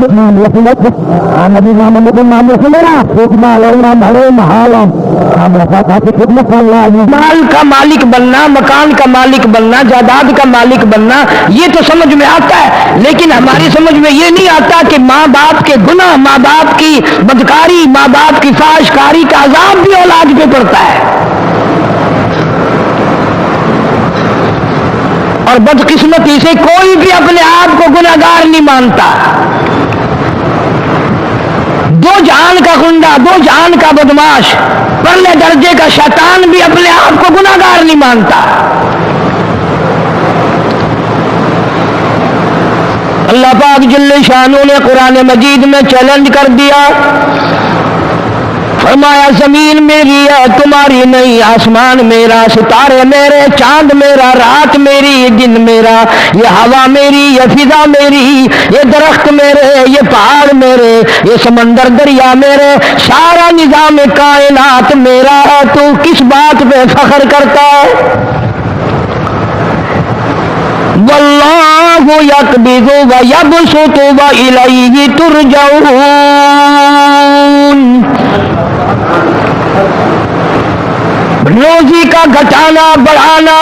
مال کا مالک بننا، مکان کا مالک بننا، جائیداد کا مالک بننا، یہ تو سمجھ میں آتا ہے، لیکن ہماری سمجھ میں یہ نہیں آتا کہ ماں باپ کے گناہ، ماں باپ کی بدکاری، ماں باپ کی فحش کاری کا عذاب بھی اولاد پہ پڑتا ہے۔ اور بدقسمتی سے کوئی بھی اپنے آپ کو گناہگار نہیں مانتا۔ دو جہان کا گنڈا، دو جہان کا بدماش، پرلے درجے کا شیطان بھی اپنے آپ کو گناہگار نہیں مانتا۔ اللہ پاک جل شانہ نے قرآن مجید میں چیلنج کر دیا، فرمایا زمین میری ہے تمہاری نہیں، آسمان میرا، ستارے میرے، چاند میرا، رات میری، دن میرا، یہ ہوا میری، یہ فضا میری، یہ درخت میرے، یہ پہاڑ میرے، یہ سمندر دریا میرے، سارا نظام کائنات میرا، تو کس بات پہ فخر کرتا ہے؟ واللہ یقبض ویبسط والیہ ترجعون۔ روزی کا گھٹانا بڑھانا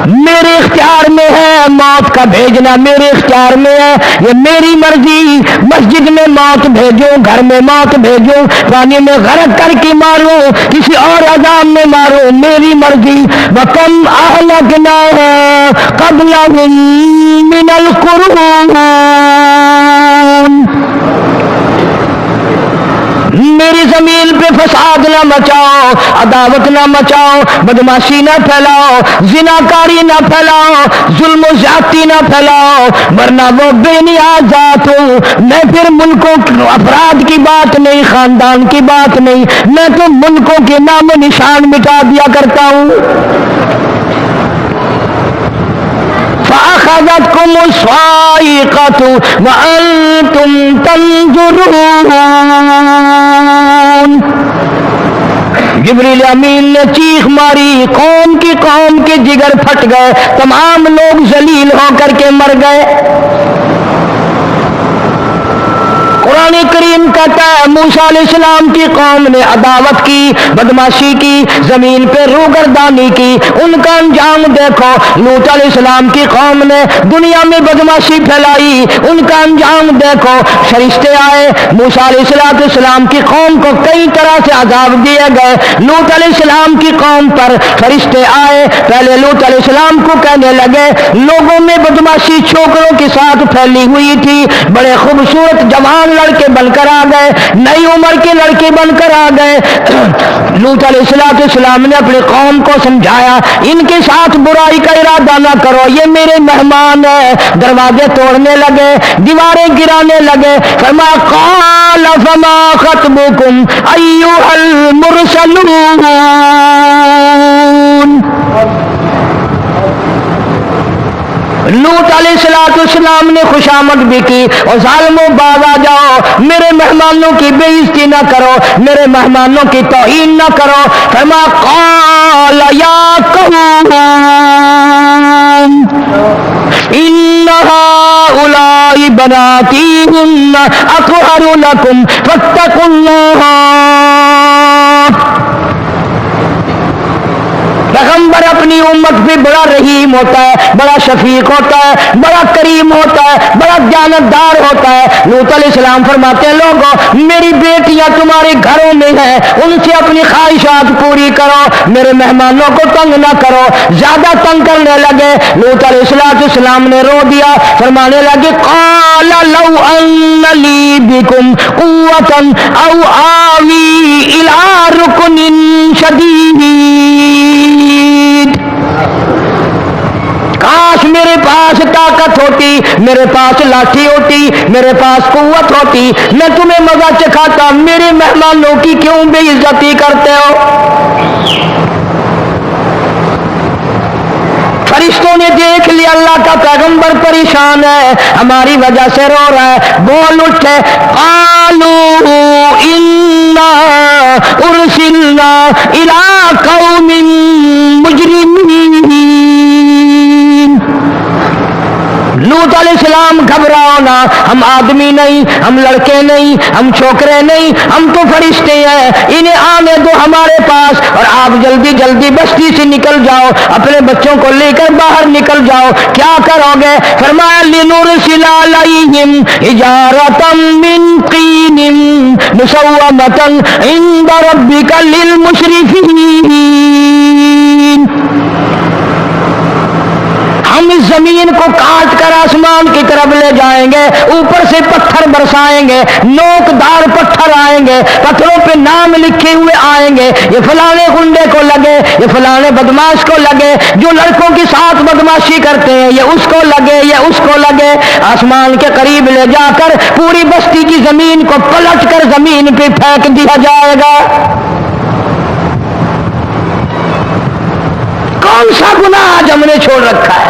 میرے اختیار میں ہے، موت کا بھیجنا میرے اختیار میں ہے، یہ میری مرضی۔ مسجد میں موت بھیجوں، گھر میں موت بھیجوں، پانی میں غرق کر کے ماروں، کسی اور عذاب میں ماروں، میری مرضی۔ وَكَمْ أَهْلَكْنَا قَبْلَهُم مِّنَ الْقُرُونِ، میری زمین پہ فساد نہ مچاؤ، عداوت نہ مچاؤ، بدماشی نہ پھیلاؤ، زناکاری نہ پھیلاؤ، ظلم و زیادتی نہ پھیلاؤ، ورنہ وہ بے نیاز ذات ہوں۔ میں پھر ملکوں افراد کی بات نہیں، خاندان کی بات نہیں، میں تو ملکوں کے نام و نشان مٹا دیا کرتا ہوں۔ فَأَخَذَتْكُمُ الصَّاعِقَةُ وَأَنْتُمْ تَنظُرُونَ، جبریل امین نے چیخ ماری، قوم کے جگر پھٹ گئے، تمام لوگ ذلیل ہو کر کے مر گئے۔ قرآن کریم کہتا ہے موسیٰ علیہ السلام کی قوم نے عداوت کی، بدماشی کی، زمین پہ روگردانی کی، ان کا انجام دیکھو۔ لوط علیہ السلام کی قوم نے دنیا میں بدماشی پھیلائی، ان کا انجام دیکھو۔ فرشتے آئے، موسیٰ علیہ السلام کی قوم کو کئی طرح سے عذاب دیے گئے۔ لوط علیہ السلام کی قوم پر فرشتے آئے، پہلے لوط علیہ السلام کو کہنے لگے، لوگوں میں بدماشی چھوکروں کے ساتھ پھیلی ہوئی تھی، بڑے خوبصورت جوان لڑکے بن کر آ گئے، نئی عمر کے لڑکے بن کر آ گئے۔ لوط علیہ السلام نے اپنی قوم کو سمجھایا، ان کے ساتھ برائی کا ارادہ نہ کرو، یہ میرے مہمان ہیں۔ دروازے توڑنے لگے، دیواریں گرانے لگے۔ فرمایا قال فما خطبكم ایھا المرسلون، لوط علیہ السلام نے خوشامد بھی کی، اور ظالموں باز آ جاؤ، میرے مہمانوں کی بے عزتی نہ کرو، میرے مہمانوں کی توہین نہ کرو۔ فرمایا قال یا قوم ان هؤلاء بناتی هن اطہر لکم فاتقوا اللہ۔ پیغمبر اپنی امت پہ بڑا رحیم ہوتا ہے، بڑا شفیق ہوتا ہے، بڑا کریم ہوتا ہے، بڑا دیانتدار ہوتا ہے۔ لوط علیہ السلام فرماتے ہیں لوگوں میری بیٹیاں تمہارے گھروں میں ہیں، ان سے اپنی خواہشات پوری کرو، میرے مہمانوں کو تنگ نہ کرو۔ زیادہ تنگ کرنے لگے، لوط علیہ السلام نے رو دیا، فرمانے لگے قال لو ان لی بکم قوة او آوی الی رکن شدید، کاش میرے پاس طاقت ہوتی، میرے پاس لاٹھی ہوتی، میرے پاس قوت ہوتی، میں تمہیں مزہ چکھاتا، میرے مہمانوں کی کیوں بے عزتی کرتے ہو؟ فرشتوں نے دیکھ لیا اللہ کا پیغمبر پریشان ہے، ہماری وجہ سے رو رہا ہے، بول اٹھے قالوا انا ارسلنا الی قوم مجرمین۔ لوط علیہ السلام گھبراؤ نہ، ہم آدمی نہیں، ہم لڑکے نہیں، ہم چھوکرے نہیں، ہم تو فرشتے ہیں، انہیں آنے دو ہمارے پاس، اور آپ جلدی جلدی بستی سے نکل جاؤ، اپنے بچوں کو لے کر باہر نکل جاؤ۔ کیا کرو گے؟ فرمایا لنرسل علیہم حجارۃ من طین مسومۃ عند ربک للمسرفین، ہم اس زمین کو کاٹ کر آسمان کی طرف لے جائیں گے، اوپر سے پتھر برسائیں گے، نوکدار پتھر آئیں گے، پتھروں پہ نام لکھے ہوئے آئیں گے، یہ فلانے گنڈے کو لگے، یہ فلانے بدماش کو لگے، جو لڑکوں کے ساتھ بدماشی کرتے ہیں یہ اس کو لگے، یہ اس کو لگے۔ آسمان کے قریب لے جا کر پوری بستی کی زمین کو پلٹ کر زمین پہ پھینک دیا جائے گا۔ کون سا گناہ آج ہم نے چھوڑ رکھا ہے؟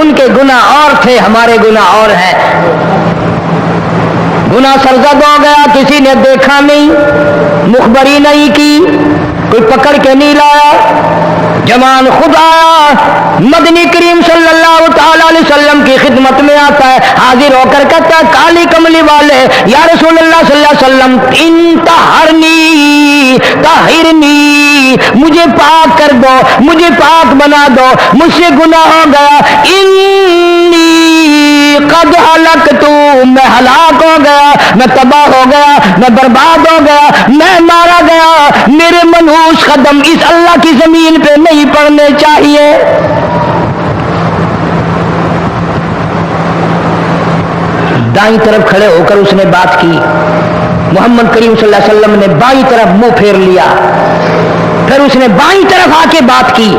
ان کے گناہ اور تھے، ہمارے گناہ اور ہیں۔ گناہ سرزد ہو گیا، کسی نے دیکھا نہیں، مخبری نہیں کی، کوئی پکڑ کے نہیں لایا، جوان خود آیا، مدنی کریم صلی اللہ تعالی علیہ وسلم کی خدمت میں آتا ہے، حاضر ہو کر کہتا ہے کالی کملی والے یا رسول اللہ صلی اللہ علیہ وسلم انتہرنی طہرنی، مجھے پاک کر دو، مجھے پاک بنا دو، مجھ سے گناہ ہو گیا، انی قد ہلکت، میں ہلاک ہو گیا، میں تباہ ہو گیا، میں برباد ہو گیا، میں مارا گیا، میرے منحوس قدم اس اللہ کی زمین پہ نہیں پڑنے چاہیے۔ دائیں طرف کھڑے ہو کر اس نے بات کی، محمد کریم صلی اللہ علیہ وسلم نے بائیں طرف منہ پھیر لیا، پھر اس نے بائیں طرف آ کے بات کی،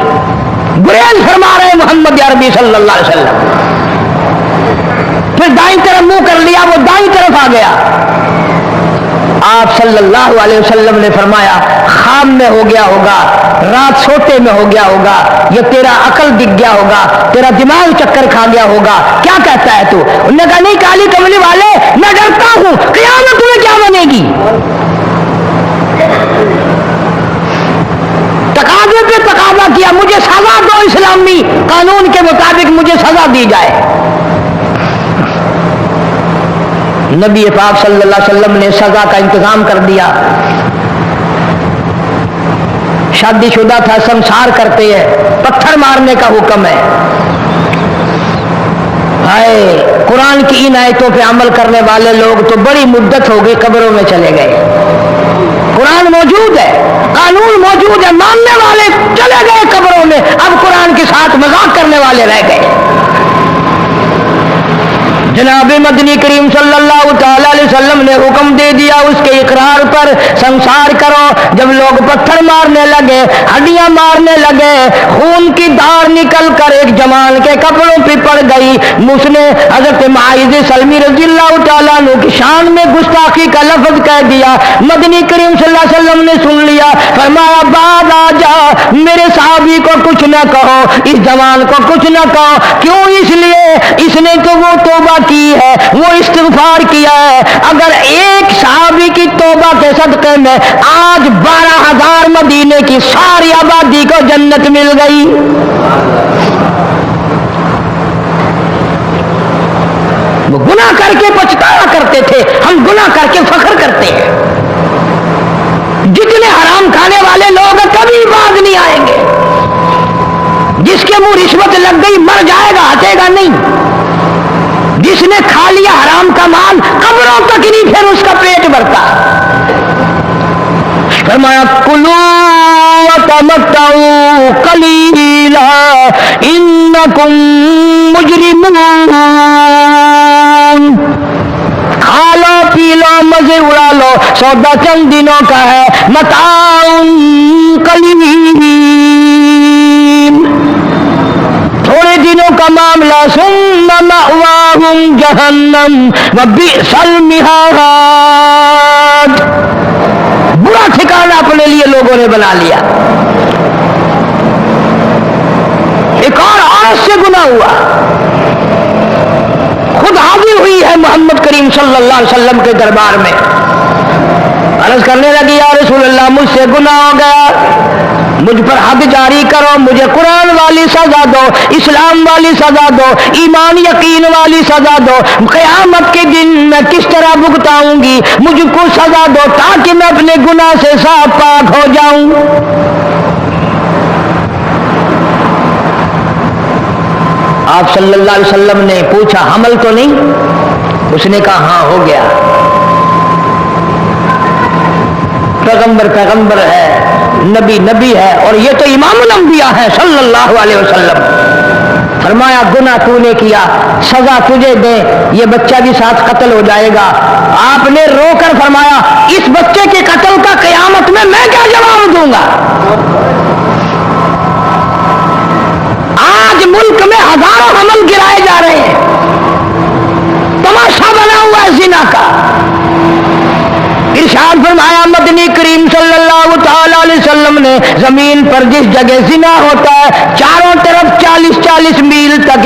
گریز فرما رہے محمد عربی صلی اللہ علیہ وسلم، پھر دائیں طرف منہ کر لیا، وہ دائیں طرف آ گیا۔ آپ صلی اللہ علیہ وسلم نے فرمایا خواب میں ہو گیا ہوگا، رات سوتے میں ہو گیا ہوگا، یا تیرا عقل دکھ گیا ہوگا، تیرا دماغ چکر کھا گیا ہوگا، کیا کہتا ہے تو؟ انہوں نے کہا نہیں کالی کملی والے، میں ڈرتا ہوں قیامت میں کیا بنے گی، تقاضے پہ تقاضا کیا، مجھے سزا دو، اسلامی قانون کے مطابق مجھے سزا دی جائے۔ نبی پاک صلی اللہ علیہ وسلم نے سزا کا انتظام کر دیا۔ شادی شدہ تھا، سنسار کرتے ہیں، پتھر مارنے کا حکم ہے۔ ہائے قرآن کی ان آیتوں پہ عمل کرنے والے لوگ تو بڑی مدت ہو گئی قبروں میں چلے گئے۔ قرآن موجود ہے، قانون موجود ہے، ماننے والے چلے گئے قبروں میں، اب قرآن کے ساتھ مذاق کرنے والے رہ گئے۔ جناب مدنی کریم صلی اللہ تعالی علیہ وسلم نے حکم دے دیا اس کے اقرار پر سنسار کرو۔ جب لوگ پتھر مارنے لگے، ہڈیاں مارنے لگے، خون کی دھار نکل کر ایک جوان کے کپڑوں پہ پڑ گئی، اس نے حضرت معاذ سلمی رضی اللہ تعالیٰ عنہ کی شان میں گستاخی کا لفظ کہہ دیا۔ مدنی کریم صلی اللہ علیہ وسلم نے سن لیا، فرمایا بعد آ جا، میرے صحابی کو کچھ نہ کہو، اس جوان کو کچھ نہ کہو۔ کیوں؟ اس لیے اس نے تو وہ توبہ کی ہے، وہ استغفار کیا ہے۔ اگر ایک صحابی کی توبہ کے صدقے میں آج 12,000 مدینے کی ساری آبادی کو جنت مل گئی۔ وہ گناہ کر کے پچھتایا کرتے تھے، ہم گناہ کر کے فخر کرتے ہیں۔ جتنے حرام کھانے والے لوگ کبھی باز نہیں آئیں گے۔ جس کے منہ رشوت لگ گئی مر جائے گا، ہٹے گا نہیں۔ جس نے کھا لیا حرام کا مال قبروں تک نہیں پھر اس کا پیٹ بھرتا۔ فرمایا کلوا وتمتعوا قلیلا انکم مجرمون، کھا لو پی لو مزے اڑا لو، سودا چند دنوں کا ہے، متاع قلیل، تھوڑے دنوں کا معاملہ، ثم مأواہم جہنم وبئس المہاد، برا ٹھکانہ اپنے لیے لوگوں نے بنا لیا۔ ایک اور عورت سے گناہ ہوا، خود حاضر ہوئی ہے محمد کریم صلی اللہ علیہ وسلم کے دربار میں، عرض کرنے لگی یا رسول اللہ مجھ سے گناہ ہو گیا، مجھ پر حد جاری کرو، مجھے قرآن والی سزا دو، اسلام والی سزا دو، ایمان یقین والی سزا دو، قیامت کے دن میں کس طرح بھگتاؤں گی، مجھ کو سزا دو تاکہ میں اپنے گناہ سے صاف پاک ہو جاؤں۔ آپ صلی اللہ علیہ وسلم نے پوچھا حمل تو نہیں؟ اس نے کہا ہاں ہو گیا۔ پیغمبر ہے، نبی نبی ہے، اور یہ تو امام الانبیاء ہے صلی اللہ علیہ وسلم۔ فرمایا گناہ تو نے کیا، سزا تجھے دے، یہ بچہ بھی ساتھ قتل ہو جائے گا۔ آپ نے رو کر فرمایا اس بچے کے قتل کا قیامت میں کیا جواب دوں گا؟ آج ملک میں ہزاروں حمل گرائے جا رہے ہیں، تماشا بنا ہوا ہے زنا کا۔ ارشاد فرمایا مدنی کریم صلی اللہ تعالی علیہ وسلم نے زمین پر جس جگہ زنا ہوتا ہے چاروں طرف 40 میل تک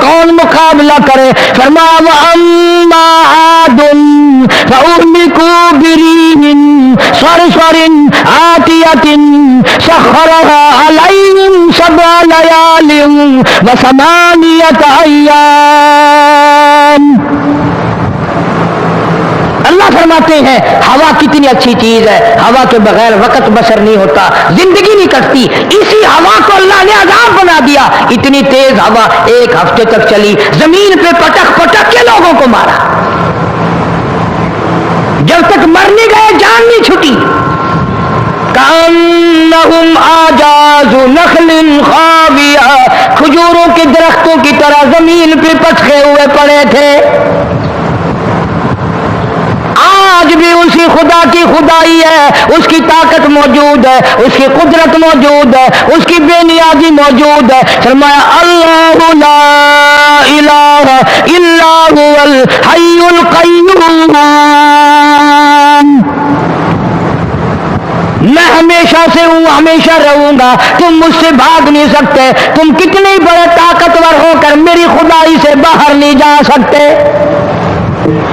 کون مقابلہ کرے؟ فرمایا وَأَمَّا عَادٌ فَأُهْلِكُوا بِرِيحٍ صَرْصَرٍ عَاتِيَةٍ سَخَّرَهَا عَلَيْهِمْ سَبْعَ لَيَالٍ وَثَمَانِيَةَ أَيَّامٍ۔ اللہ فرماتے ہیں ہوا کتنی اچھی چیز ہے، ہوا کے بغیر وقت بسر نہیں ہوتا، زندگی نہیں کٹتی، اسی ہوا کو اللہ نے عذاب بنا دیا۔ اتنی تیز ہوا ایک ہفتے تک چلی، زمین پہ پٹک پٹک کے لوگوں کو مارا، جب تک مر نہیں گئے جان نہیں چھٹی۔ کأنہم اعجاز نخل خاویہ، کھجوروں کے درختوں کی طرح زمین پہ پٹکے ہوئے پڑے تھے۔ آج بھی اسی خدا کی خدائی ہے، اس کی طاقت موجود ہے، اس کی قدرت موجود ہے، اس کی بے نیازی موجود ہے۔ فرمایا اللہ لا الہ الا هو الحی القیوم، میں ہمیشہ سے ہوں، ہمیشہ رہوں گا، تم مجھ سے بھاگ نہیں سکتے، تم کتنے بڑے طاقتور ہو کر میری خدائی سے باہر نہیں جا سکتے،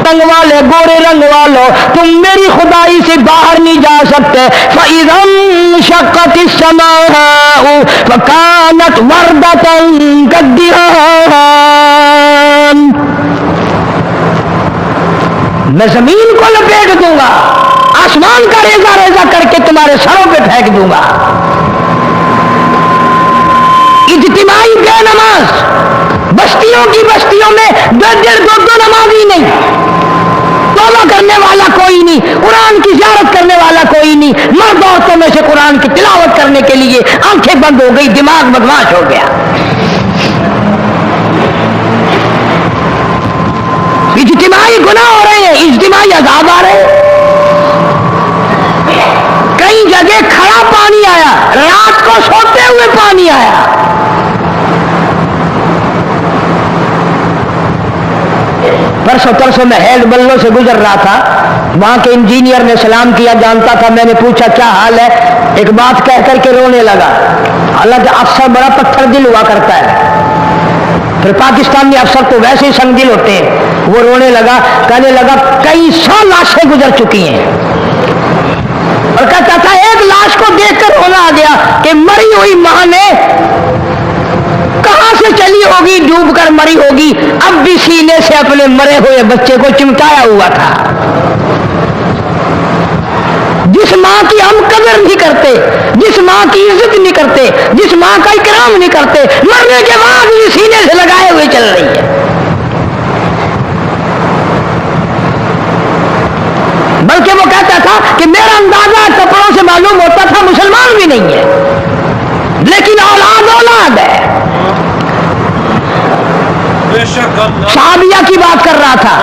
رنگ والے گورے رنگ والو تم میری خدائی سے باہر نہیں جا سکتے۔ فَإِذَا انشَقَّتِ السَّمَاءُ فَكَانَتْ وَرْدَةً كَالدِّهَانِ، میں زمین کو لپیٹ دوں گا، آسمان کا ریزہ ریزہ کر کے تمہارے سروں پہ پھینک دوں گا۔ اجتماعی بے نماز، بستیوں کی بستیوں میں دو نمازی نہیں، توبہ کرنے والا کوئی نہیں، قرآن کی زیارت کرنے والا کوئی نہیں، مرد عورتوں میں سے قرآن کی تلاوت کرنے کے لیے آنکھیں بند ہو گئی، دماغ بدماش ہو گیا۔ اجتماعی گناہ ہو رہے ہیں، اجتماعی عذاب آ رہے ہیں۔ کئی جگہ کھڑا پانی آیا، رات کو سوتے ہوئے پانی آیا۔ پرسوں میں ہیلڈ بلوں سے گزر رہا تھا، وہاں کے انجینئر نے سلام کیا، جانتا تھا، میں نے پوچھا کیا حال ہے، ایک بات کہہ کر کے رونے لگا، حالانکہ افسر بڑا پتھر دل ہوا کرتا ہے، پھر پاکستانی افسر تو ویسے ہی سنگ دل ہوتے ہیں، وہ رونے لگا، کہنے لگا کئی 100 لاشیں گزر چکی ہیں، اور کہتا تھا ایک لاش کو دیکھ کر رونا آ گیا کہ مری ہوئی ماں نے کہاں سے چلی ہوگی، ڈوب کر مری ہوگی، اب بھی سینے سے اپنے مرے ہوئے بچے کو چمٹایا ہوا تھا۔ جس ماں کی ہم قدر نہیں کرتے، جس ماں کی عزت نہیں کرتے، جس ماں کا اکرام نہیں کرتے، مرنے کے بعد بھی سینے سے لگائے ہوئے چل رہی ہے۔ بلکہ وہ کہتا تھا کہ میرا اندازہ کپڑوں سے معلوم ہوتا تھا مسلمان بھی نہیں ہے، لیکن اولاد ہے۔ صحابیہ کی بات کر رہا تھا،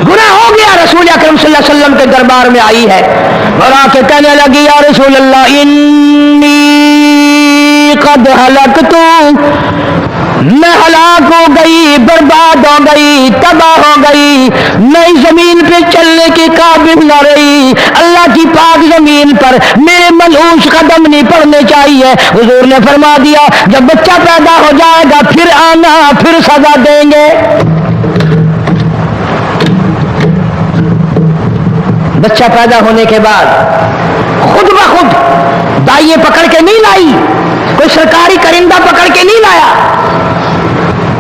گناہ ہو گیا، رسول اکرم صلی اللہ علیہ وسلم کے دربار میں آئی ہے اور آ کے کہنے لگی یا رسول اللہ انی قد ہلکت، میں ہلاک ہو گئی، برباد ہو گئی، تباہ ہو گئی، میں زمین پہ چلنے کے قابل نہ رہی، اللہ کی پاک زمین پر میرے ملعوس قدم نہیں پڑنے چاہیے۔ حضور نے فرما دیا جب بچہ پیدا ہو جائے گا پھر آنا، پھر سزا دیں گے۔ بچہ پیدا ہونے کے بعد خود بخود دائیں پکڑ کے نہیں لائی، کوئی سرکاری کرندہ پکڑ کے نہیں لایا،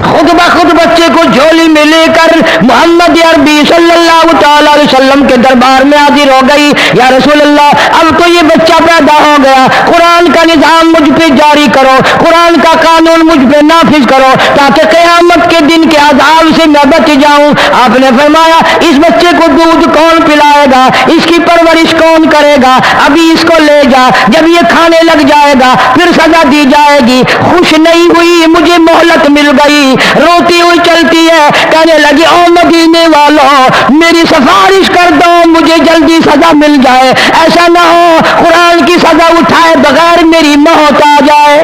خود بخود بچے کو جھولی میں لے کر محمد عربی صلی اللہ تعالی علیہ وسلم کے دربار میں حاضر ہو گئی۔ یا رسول اللہ اب تو یہ بچہ پیدا ہو گیا، قرآن کا نظام مجھ پہ جاری کرو، قرآن کا قانون مجھ پہ نافذ کرو تاکہ قیامت کے دن کے عذاب سے میں بچ جاؤں۔ آپ نے فرمایا اس بچے کو دودھ کون پلائے گا، اس کی پرورش کون کرے گا، ابھی اس کو لے جا، جب یہ کھانے لگ جائے گا پھر سزا دی جائے گی۔ خوش نہیں ہوئی، مجھے مہلت مل گئی، روتی ہوئی چلتی ہے، کہنے لگی او مدینے والوں میری سفارش کر دو، مجھے جلدی سزا مل جائے، ایسا نہ ہو قرآن کی سزا اٹھائے بغیر میری موت آ جائے۔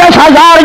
10,000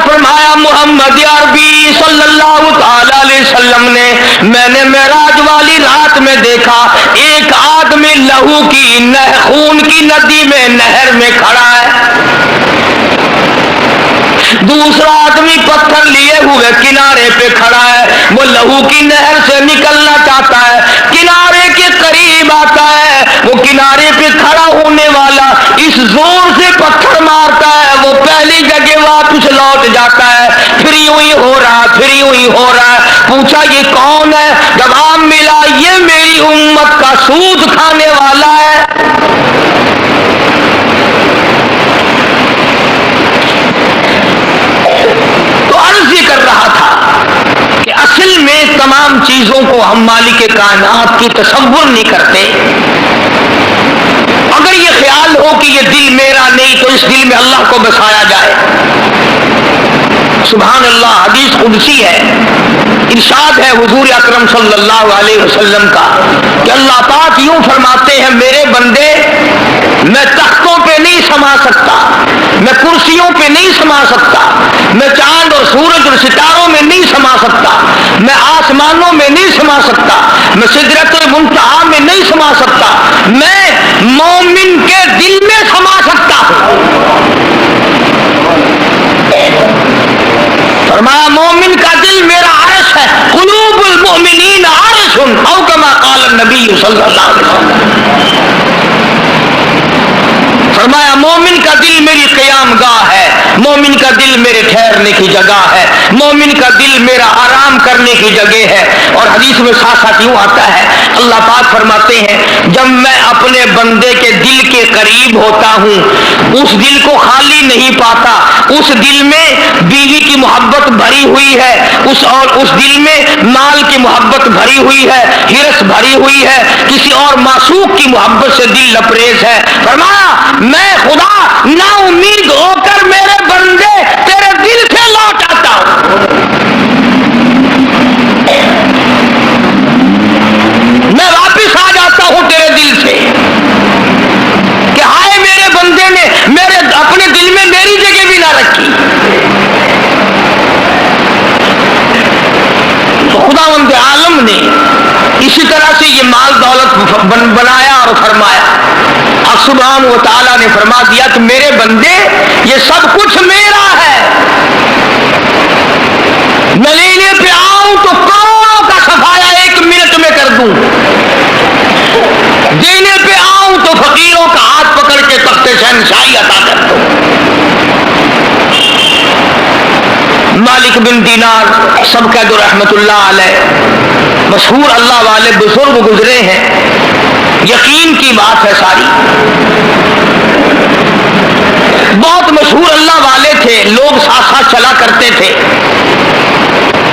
پاک فرمایا محمد عربی صلی اللہ تعالی علیہ وسلم نے میں نے معراج والی رات میں دیکھا ایک آدمی لہو کی خون کی ندی میں نہر میں کھڑا ہے، دوسرا آدمی پتھر لیے ہوئے کنارے پہ کھڑا ہے، وہ لہو کی نہر سے نکلنا چاہتا ہے، کنارے کے قریب آتا ہے، وہ کنارے پہ کھڑا ہونے والا اس زور سے پتھر مارتا ہے وہ پہلی جگہ واپس لوٹ جاتا ہے، پھر یوں ہی ہو رہا پھر یوں ہی ہو رہا ہے۔ پوچھا یہ کون ہے؟ جواب ملا یہ میری امت کا سود کھانے والا ہے۔ کر رہا تھا کہ اصل میں تمام چیزوں کو ہم مالک کائنات کی تصور نہیں کرتے۔ اگر یہ خیال ہو کہ یہ دل میرا نہیں تو اس دل میں اللہ کو بسایا جائے۔ سبحان اللہ، حدیث قدسی ہے، ارشاد ہے حضور اکرم صلی اللہ علیہ وسلم کا کہ اللہ پاک یوں فرماتے ہیں میرے بندے میں تختوں پہ نہیں سما سکتا، میں کرسیوں پہ نہیں سما سکتا، میں چاند اور سورج اور ستاروں میں نہیں سما سکتا، میں آسمانوں میں نہیں سما سکتا، میں سدرۃ المنتہا میں نہیں سما سکتا، میں مومن کے دل میں سما سکتا ہوں۔ فرمایا مومن کا دل میرا عرش ہے، قلوب المؤمنین عرش او کما قال النبی صلی اللہ علیہ وسلم۔ فرمایا مومن کا دل میری قیام گاہ ہے، مومن کا دل میرے ٹھہرنے کی جگہ ہے، مومن کا دل میرا آرام کرنے کی جگہ ہے۔ اور حدیث میں ساتھ ساتھ یوں آتا ہے اللہ پاک فرماتے ہیں جب میں اپنے بندے کے دل کے قریب ہوتا ہوں اس دل کو خالی نہیں پاتا، اس دل میں بیوی کی محبت بھری ہوئی ہے، اس دل میں مال کی محبت بھری ہوئی ہے، ہرس بھری ہوئی ہے، کسی اور معشوق کی محبت سے دل لبریز ہے۔ فرمایا میں خدا نا امید ہو کر میرے بندے تیرے دل سے لوٹ آتا ہوں، میں واپس آ جاتا ہوں تیرے دل سے کہ ہائے میرے بندے نے میرے اپنے دل میں میری جگہ بھی نہ رکھی۔ تو خداوند عالم نے اسی طرح سے یہ مال دولت بنایا اور فرمایا، اب سبحانہ و تعالیٰ نے فرما دیا کہ میرے بندے یہ سب کچھ میرا ہے، میں لینے پہ آؤں تو کروڑوں کا صفایا ایک منٹ میں کر دوں، دینے پہ آؤں تو فقیروں کا ہاتھ پکڑ کے تخت شہنشاہی عطا کر دوں۔ مالک بن دینار سب کہہ دو رحمت اللہ علیہ، مشہور اللہ والے بزرگ گزرے ہیں، یقین کی بات ہے ساری، بہت مشہور اللہ والے تھے، لوگ ساتھ ساتھ چلا کرتے تھے،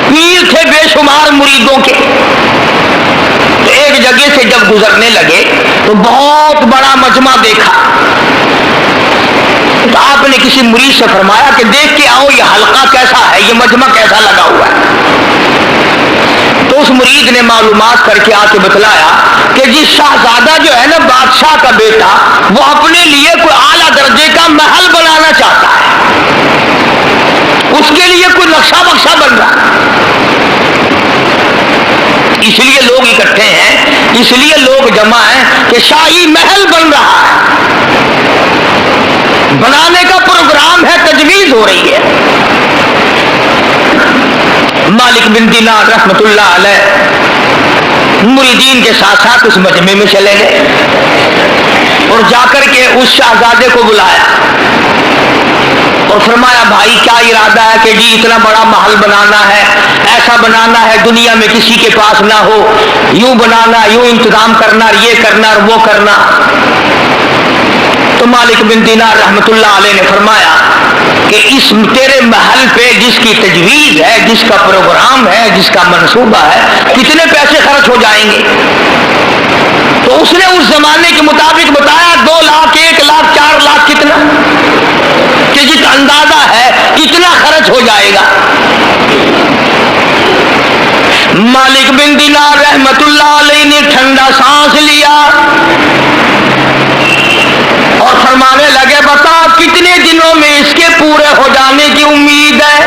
پیر تھے بے شمار مریدوں کے۔ تو ایک جگہ سے جب گزرنے لگے تو بہت بڑا مجمع دیکھا، تو آپ نے کسی مرید سے فرمایا کہ دیکھ کے آؤ یہ حلقہ کیسا ہے، یہ مجمع کیسا لگا ہوا ہے۔ تو اس مرید نے معلومات کر کے آ کے بتلایا کہ جی شہزادہ جو ہے نا بادشاہ کا بیٹا، وہ اپنے لیے کوئی اعلیٰ درجے کا محل بنانا چاہتا ہے، اس کے لیے کوئی نقشہ بکشہ بن رہا ہے، اس لیے لوگ اکٹھے ہیں، اس لیے لوگ جمع ہیں کہ شاہی محل بن رہا ہے، بنانے کا پروگرام ہے، تجویز ہو رہی ہے۔ مالک بن دینار رحمت اللہ علیہ مریدین کے ساتھ ساتھ اس مجمع میں چلے گئے اور جا کر کے اس شہزادے کو بلایا اور فرمایا بھائی کیا ارادہ ہے کہ جی اتنا بڑا محل بنانا ہے، ایسا بنانا ہے دنیا میں کسی کے پاس نہ ہو، یوں بنانا، یوں انتظام کرنا، یہ کرنا اور وہ کرنا۔ تو مالک بن دینار رحمت اللہ علیہ نے فرمایا کہ اس تیرے محل پہ جس کی تجویز ہے، جس کا پروگرام ہے، جس کا منصوبہ ہے، کتنے پیسے خرچ ہو جائیں گے؟ تو اس نے اس زمانے کے مطابق بتایا 2 لاکھ 1 لاکھ 4 لاکھ کتنا کہ جس اندازہ ہے کتنا خرچ ہو جائے گا۔ مالک بن دینار رحمت اللہ علیہ نے ٹھنڈا سانس لیا اور فرمانے لگے بتا کتنے دنوں میں اس کے پورے ہو جانے کی امید ہے؟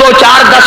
2-4-10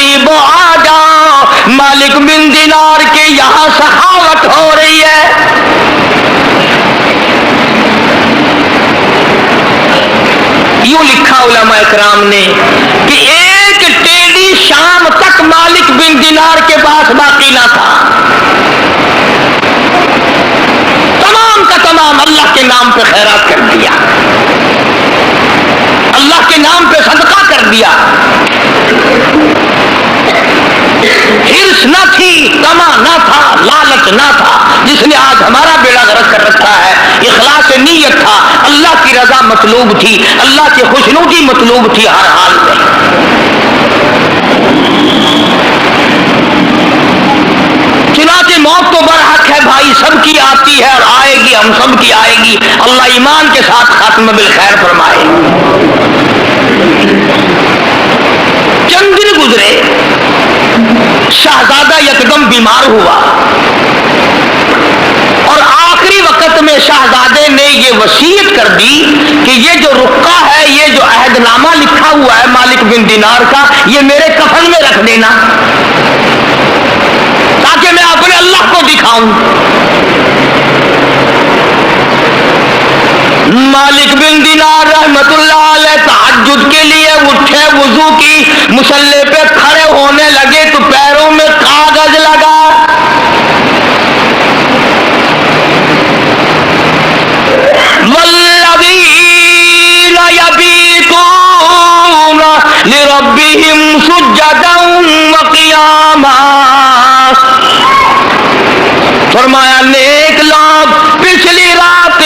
قریب آ جاؤ، مالک بن دینار کے یہاں سخاوت ہو رہی ہے۔ یوں لکھا علماء اکرام نے کہ ایک ٹیڈی شام تک مالک بن دینار کے پاس باقی نہ تھا، تمام کا تمام اللہ کے نام پہ خیرات کر دیا، اللہ کے نام پہ صدقہ کر دیا۔ ہرس نہ تھی، طمع نہ تھا، لالچ نہ تھا، جس نے آج ہمارا بیڑا غرق کر رکھا ہے۔ اخلاص نیت تھا، اللہ کی رضا مطلوب تھی، اللہ کی خوشنودی مطلوب تھی ہر حال میں۔ چنانچہ موت تو برحق ہے بھائی، سب کی آتی ہے اور آئے گی، ہم سب کی آئے گی، اللہ ایمان کے ساتھ خاتمہ بالخیر فرمائے۔ چند دن گزرے، شہزادہ یکدم بیمار ہوا اور آخری وقت میں شہزادے نے یہ وصیت کر دی کہ یہ جو رقعہ ہے، یہ جو عہد نامہ لکھا ہوا ہے مالک بن دینار کا، یہ میرے کفن میں رکھ دینا تاکہ میں اپنے اللہ کو دکھاؤں۔ مالک بن دینار رحمت اللہ علیہ تہجد کے لیے اٹھے، وضو کی، مصلی پہ کھڑے ہونے لگے تو پیروں میں کاغذ لگا۔ والذین یبیتون لربہم سجدا وقیاما، فرمایا نیک لوگ پچھلی رات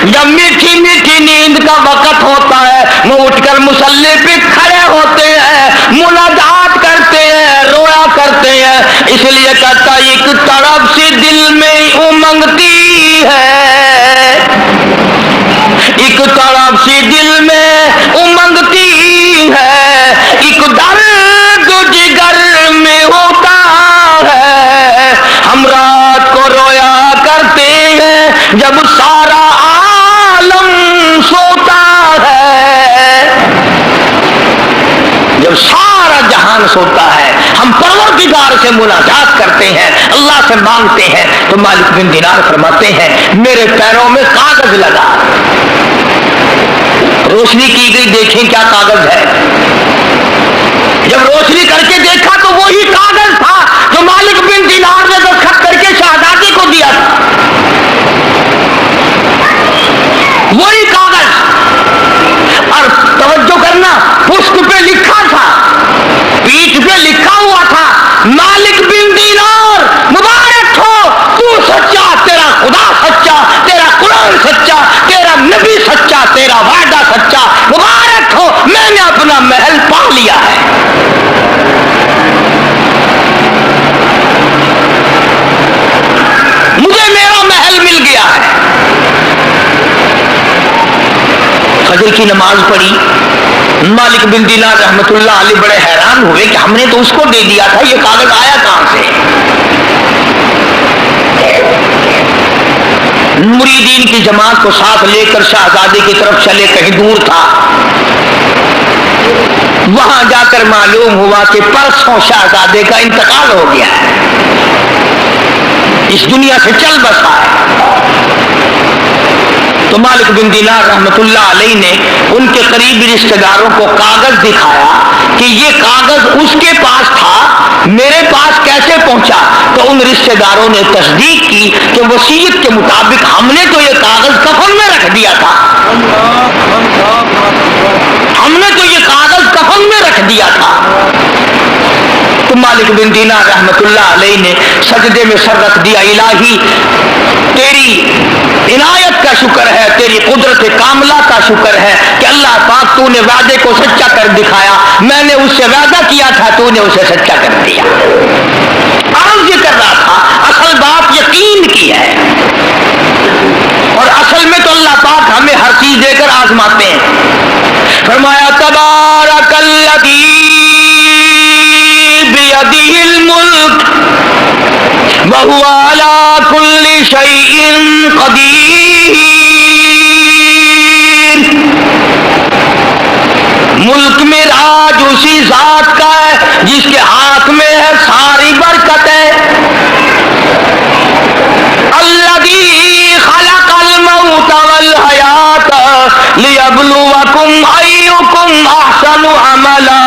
جب میٹھی میٹھی نیند کا وقت ہوتا ہے وہ اٹھ کر مصلی پہ کھڑے ہوتے ہیں، مناجات کرتے ہیں، رویا کرتے ہیں۔ اس لیے کہتا ایک طرف سے دل میں امنگتی ہے، ایک طرف سے دل میں امنگتی ہے، ایک درد جگر میں ہوتا ہے۔ ہم رات کو رویا کرتے ہیں جب سارا عالم سوتا ہے، جب سارا جہان سوتا ہے ہم پروردگار سے مناجات کرتے ہیں، اللہ سے مانگتے ہیں۔ تو مالک بن دینار فرماتے ہیں میرے پیروں میں کاغذ لگا، روشنی کی گئی، دیکھیں کیا کاغذ ہے۔ جب روشنی کر کے دیکھا تو وہی کاغذ تھا جو مالک بن دینار نے دستخط کر کے شہزادی کو دیا تھا، وہی کاغذ۔ اور توجہ کرنا، پشت پہ لکھا تھا، پیٹھ پہ لکھا ہوا تھا مالک بن دینار مبارک ہو، تو سچا، تیرا خدا سچا، تیرا قرآن سچا، تیرا نبی سچا، تیرا وعدہ سچا، مبارک ہو، میں نے اپنا محل پا لیا ہے۔ مجھے میرا محل مل گیا ہے۔ فجر کی نماز پڑھی، مالک بن دینار رحمت اللہ علیہ بڑے حیران ہوئے کہ ہم نے تو اس کو دے دیا تھا، یہ کاغذ آیا کہاں سے؟ مریدین کی جماعت کو ساتھ لے کر شہزادے کی طرف چلے، کہیں دور تھا، وہاں جا کر معلوم ہوا کہ پرسوں شہزادے کا انتقال ہو گیا ہے، اس دنیا سے چل بسا ہے۔ تو مالک بن دینار رحمت اللہ علیہ نے ان کے قریبی رشتہ داروں کو کاغذ دکھایا کہ یہ کاغذ اس کے پاس تھا، میرے پاس کیسے پہنچا؟ تو ان رشتہ داروں نے تصدیق کی کہ وصیت کے مطابق ہم نے تو یہ کاغذ کفن میں رکھ دیا تھا، ہم نے تو یہ کاغذ کفن میں رکھ دیا تھا۔ تو مالک بن دینار رحمت اللہ علیہ نے سجدے میں سر رکھ دیا، الہی تیری عنایت کا شکر ہے، تیری قدرت کاملہ کا شکر ہے کہ اللہ پاک تو نے وعدے کو سچا کر دکھایا، میں نے اس سے وعدہ کیا تھا، تو نے اسے سچا کر دیا۔ عرض یہ کر رہا تھا اصل بات یقین کی ہے، اور اصل میں تو اللہ پاک ہمیں ہر چیز دے کر آزماتے ہیں۔ فرمایا تبارک الذی بیدہ الملک وہو علی کل شیء قدیر، ملک میں راج اسی ذات کا ہے جس کے لِيَبْلُوَكُمْ أَيُّكُمْ أَحْسَنُ عَمَلًا۔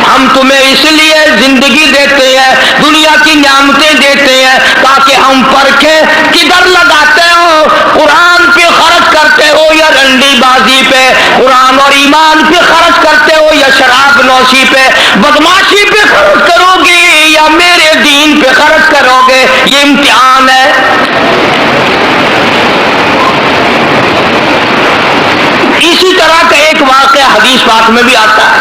ہم تمہیں اس لیے زندگی دیتے ہیں، دنیا کی نعمتیں دیتے ہیں تاکہ ہم پرکھیں کدھر لگاتے ہو، قرآن پہ خرچ کرتے ہو یا رنڈی بازی پہ، قرآن اور ایمان پہ خرچ کرتے ہو یا شراب نوشی پہ، بدماشی پہ خرچ کرو گے یا میرے دین پہ خرچ کرو گے، یہ امتحان ہے۔ اسی طرح کا ایک واقعہ حدیث پاک میں بھی آتا ہے،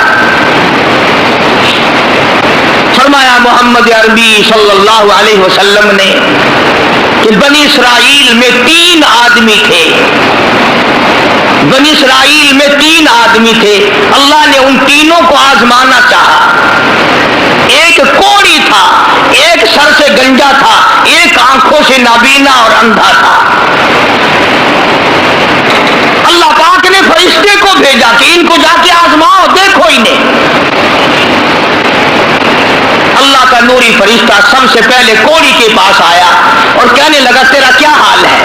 فرمایا محمد عربی صلی اللہ علیہ وسلم نے کہ بنی اسرائیل میں 3 آدمی تھے، بنی اسرائیل میں 3 آدمی تھے، اللہ نے ان تینوں کو آزمانا چاہا۔ ایک کوڑی تھا، ایک سر سے گنجا تھا، ایک آنکھوں سے نابینا اور اندھا تھا۔ اللہ پاک نے فرشتے کو بھیجا کہ ان کو جا کے آزماؤ، دیکھو انہیں۔ اللہ کا نوری فرشتہ سب سے پہلے کوڑی کے پاس آیا اور کہنے لگا تیرا کیا حال ہے؟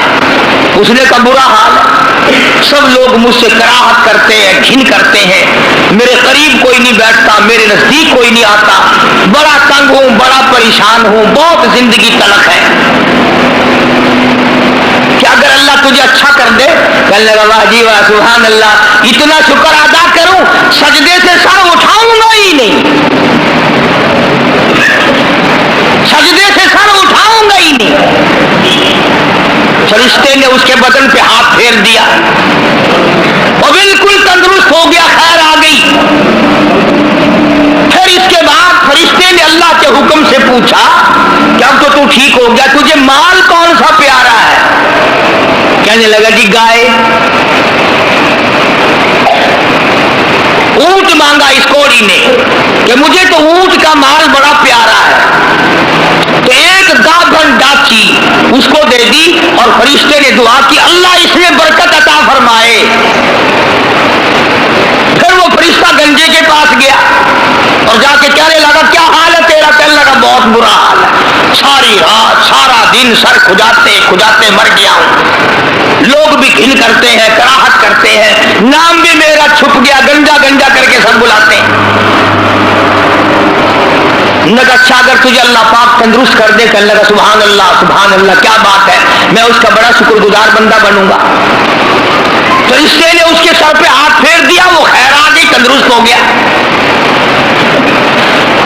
اس نے کہا برا حال ہے، سب لوگ مجھ سے کراہت کرتے ہیں، گھن کرتے ہیں، میرے قریب کوئی نہیں بیٹھتا، میرے نزدیک کوئی نہیں آتا، بڑا تنگ ہوں، بڑا پریشان ہوں، بہت زندگی تلخ ہے۔ کہ اگر اللہ تجھے اچھا کر دے، کہنے لگا واہ جی واہ سبحان اللہ، اتنا شکر ادا کروں سجدے سے سر اٹھاؤں گا ہی نہیں، سجدے سے سر اٹھاؤں گا ہی نہیں۔ فرشتے نے اس کے بدن پہ ہاتھ پھیر دیا اور بالکل تندرست ہو گیا، خیر آ گئی۔ پھر اس کے بعد فرشتے نے اللہ کے حکم سے پوچھا کہ اب تو ٹھیک ہو گیا، تجھے مال کون سا پیارا ہے؟ کہنے لگا جی گائے۔ اونٹ مانگا اس کوڑی نے کہ مجھے تو اونٹ کا مال بڑا پیارا ہے، تو ایک گابھن ڈاچی اس کو دے دی اور فرشتے نے دعا کی اللہ اس میں برکت عطا فرمائے۔ پھر وہ فرشتہ گنجے کے پاس گیا اور جا کے کہنے لگا کیا حال ہے تیرا؟ کہنے لگا بہت برا حال ہے، ساری رات سارا دن سر کھجاتے کھجاتے مر گیا ہوں، لوگ بھی گھن کرتے ہیں، کراہت کرتے ہیں، نام بھی میرا چھپ گیا، گنجا گنجا کر کے سب بلاتے ہیں۔ اچھا اگر تجھے اللہ پاک تندرست کر دے، کہنے لگا سبحان اللہ کیا بات ہے، میں اس کا بڑا شکر گزار بندہ بنوں گا۔ فرشتے نے اس کے سر پہ ہاتھ پھیر دیا، وہ خیر آ گئی، تندرست ہو گیا،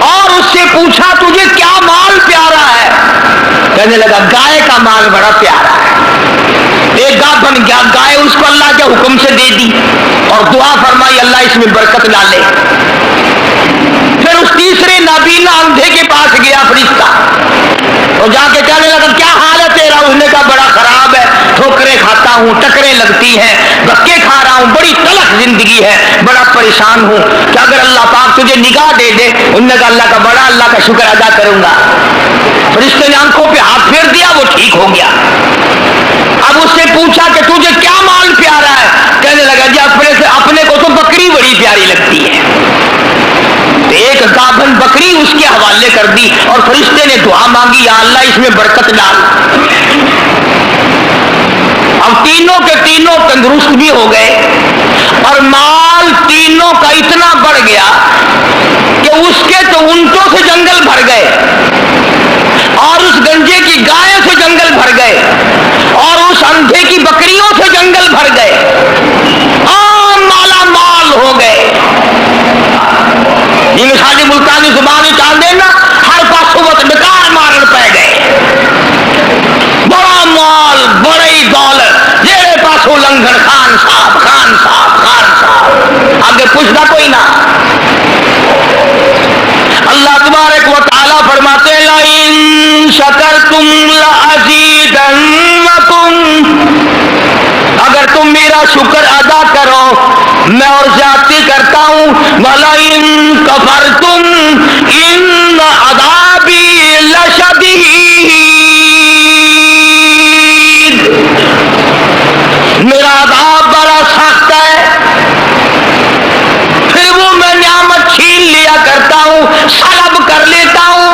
اور اس سے پوچھا تجھے کیا مال پیارا ہے؟ کہنے لگا گائے کا مال بڑا پیارا ہے۔ ایک گابھن گائے اس کو اللہ کے حکم سے دے دی اور دعا فرمائی اللہ اس میں برکت ڈالے۔ پھر اس تیسرے نابینا اندھے کے پاس گیا فرشتہ اور جا کے کہنے لگا کیا حال ہے تیرا؟ اس نے کہا بڑا خراب ہے، ٹھوکریں کھاتا ہوں، ٹکریں لگتی ہیں، دھکے کھا رہا ہوں، بڑی تلخ زندگی ہے، بڑا پریشان ہوں، کہ اگر اللہ پاک تجھے نگاہ دے دے۔ انہوں نے کہا اللہ کا شکر ادا کروں گا۔ فرشتے نے آنکھوں پہ ہاتھ پھیر دیا، وہ ٹھیک ہو گیا۔ اب اس سے پوچھا کہ تجھے کیا مال پیارا ہے؟ کہنے لگا جی اپنے کو تو بکری بڑی پیاری لگتی ہے۔ ایک گابھن بکری اس کے حوالے کر دی اور فرشتے نے دعا مانگی یا اللہ اس میں برکت ڈال۔ اب تینوں کے تینوں تندرست بھی ہو گئے اور مال تینوں کا اتنا بڑھ گیا کہ اس کے تو اونٹوں سے جنگل بھر گئے اور اس گنجے کی گائے سے جنگل بھر گئے اور اس اندھے کی بکریوں سے جنگل بھر گئے، عام مالا مال ہو گئے۔ جی ساری ملتانی زبان چاندے نا ہر پاس وقت ڈکار مارن پہ گئے، بڑا مال بڑی دولت، جیڑے پاسوں لنگھن خان صاحب خان صاحب خان صاحب، آگے پوچھنا کوئی نہ۔ اللہ تبارک و تعالیٰ فرماتے ہیں لَئِن شَكَرْتُمْ لَأَزِيدَنَّكُمْ، اگر تم میرا شکر ادا کرو میں اور زیادتی کرتا ہوں، وَلَئِن كَفَرْتُمْ إِنَّ عَذَابِي لَشَدِيدٌ، میرا عذاب بڑا سخت ہے۔ پھر وہ میں نعمت چھین لیا کرتا ہوں، سلب کر لیتا ہوں۔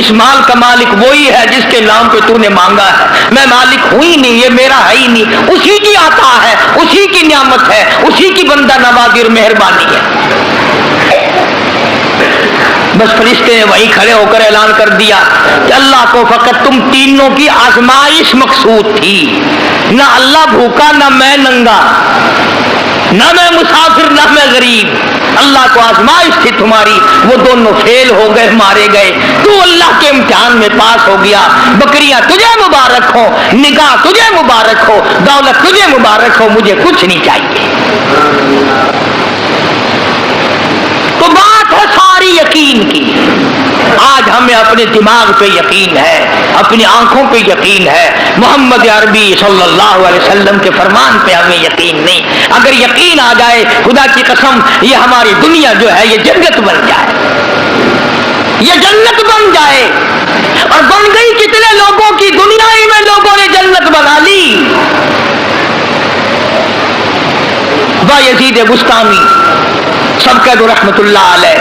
اس مال کا مالک وہی ہے جس کے نام پہ تو نے مانگا ہے، میں مالک ہوں ہی نہیں، یہ میرا ہے ہی نہیں، اسی کی عطا ہے، اسی کی نعمت ہے، اسی کی بندہ نوازی اور مہربانی ہے۔ بس فرشتے نے وہیں کھڑے ہو کر اعلان کر دیا کہ اللہ کو فقط تم تینوں کی آزمائش مقصود تھی، نہ اللہ بھوکا، نہ میں ننگا، نہ میں مسافر، نہ میں غریب، اللہ کو آزمائش تھی تمہاری، وہ دونوں فیل ہو گئے، مارے گئے، تو اللہ کے امتحان میں پاس ہو گیا، بکریاں تجھے مبارک ہو، نگاہ تجھے مبارک ہو، دولت تجھے مبارک ہو، مجھے کچھ نہیں چاہیے۔ تو بات ہے ساری یقین کی۔ آج ہمیں اپنے دماغ پہ یقین ہے، اپنی آنکھوں پہ یقین ہے، محمد عربی صلی اللہ علیہ وسلم کے فرمان پہ ہمیں یقین نہیں۔ اگر یقین آ جائے خدا کی قسم یہ ہماری دنیا جو ہے یہ جنت بن جائے، یہ جنت بن جائے، اور بن گئی کتنے لوگوں کی، دنیا ہی میں لوگوں نے جنت بنا لی۔ بایزید بستامی سب کا جو رحمت اللہ علیہ،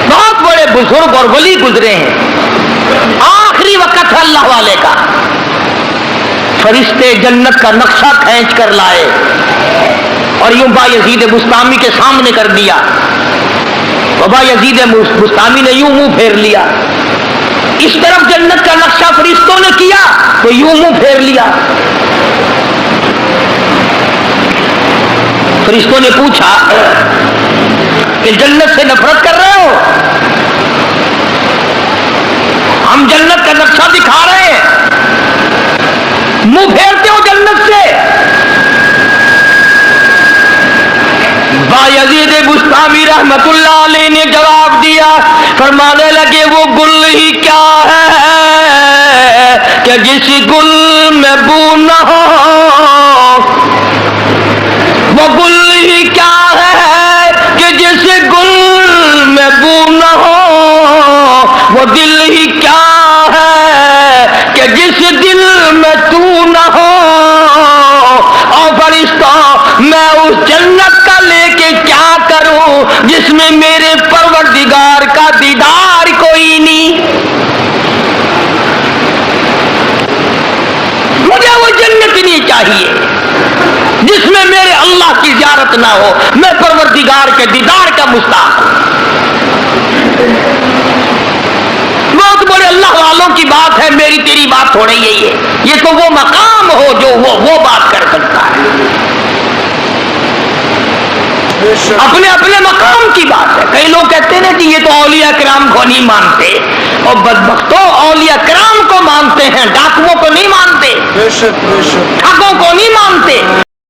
بہت بڑے بزرگ اور ولی گزرے ہیں، آخری وقت ہے اللہ والے کا، فرشتے جنت کا نقشہ کھینچ کر لائے اور یوں بایزید بستامی کے سامنے کر دیا، بایزید بستامی نے یوں منہ پھیر لیا، اس طرف جنت کا نقشہ فرشتوں نے کیا تو یوں منہ پھیر لیا۔ فرشتوں نے پوچھا کہ جنت سے نفرت کر رہے ہو؟ ہم جنت کا نقشہ دکھا رہے ہیں، منہ پھیرتے ہو جنت سے؟ بایزید بستامی رحمت اللہ علیہ نے جواب دیا، فرمانے لگے وہ گل ہی کیا ہے کہ جس گل میں بو نہ ہو، وہ گل ہی کیا ہے کہ جس گل میں بو نہ ہو، وہ دل ہی کیا ہے کہ جس دل میں تو نہ ہو، اور فرشتوں میں اس جنت کا لے کے کیا کروں جس میں میرے پروردگار کا دیدار کوئی نہیں۔ مجھے وہ جنت نہیں چاہیے جس میں میرے اللہ کی زیارت نہ ہو، میں پروردگار کے دیدار کا مستحق ہوں۔ بہت بڑے اللہ والوں کی بات ہے، میری تیری بات تھوڑی یہی ہے، یہ تو وہ مقام ہو جو وہ بات کر سکتا ہے، اپنے اپنے مقام کی بات ہے۔ کئی لوگ کہتے ہیں کہ یہ تو اولیاء کرام کو نہیں مانتے، اور بدبختوں اولیاء کرام کو مانتے ہیں، ڈاکوؤں کو نہیں مانتے، ٹھگوں کو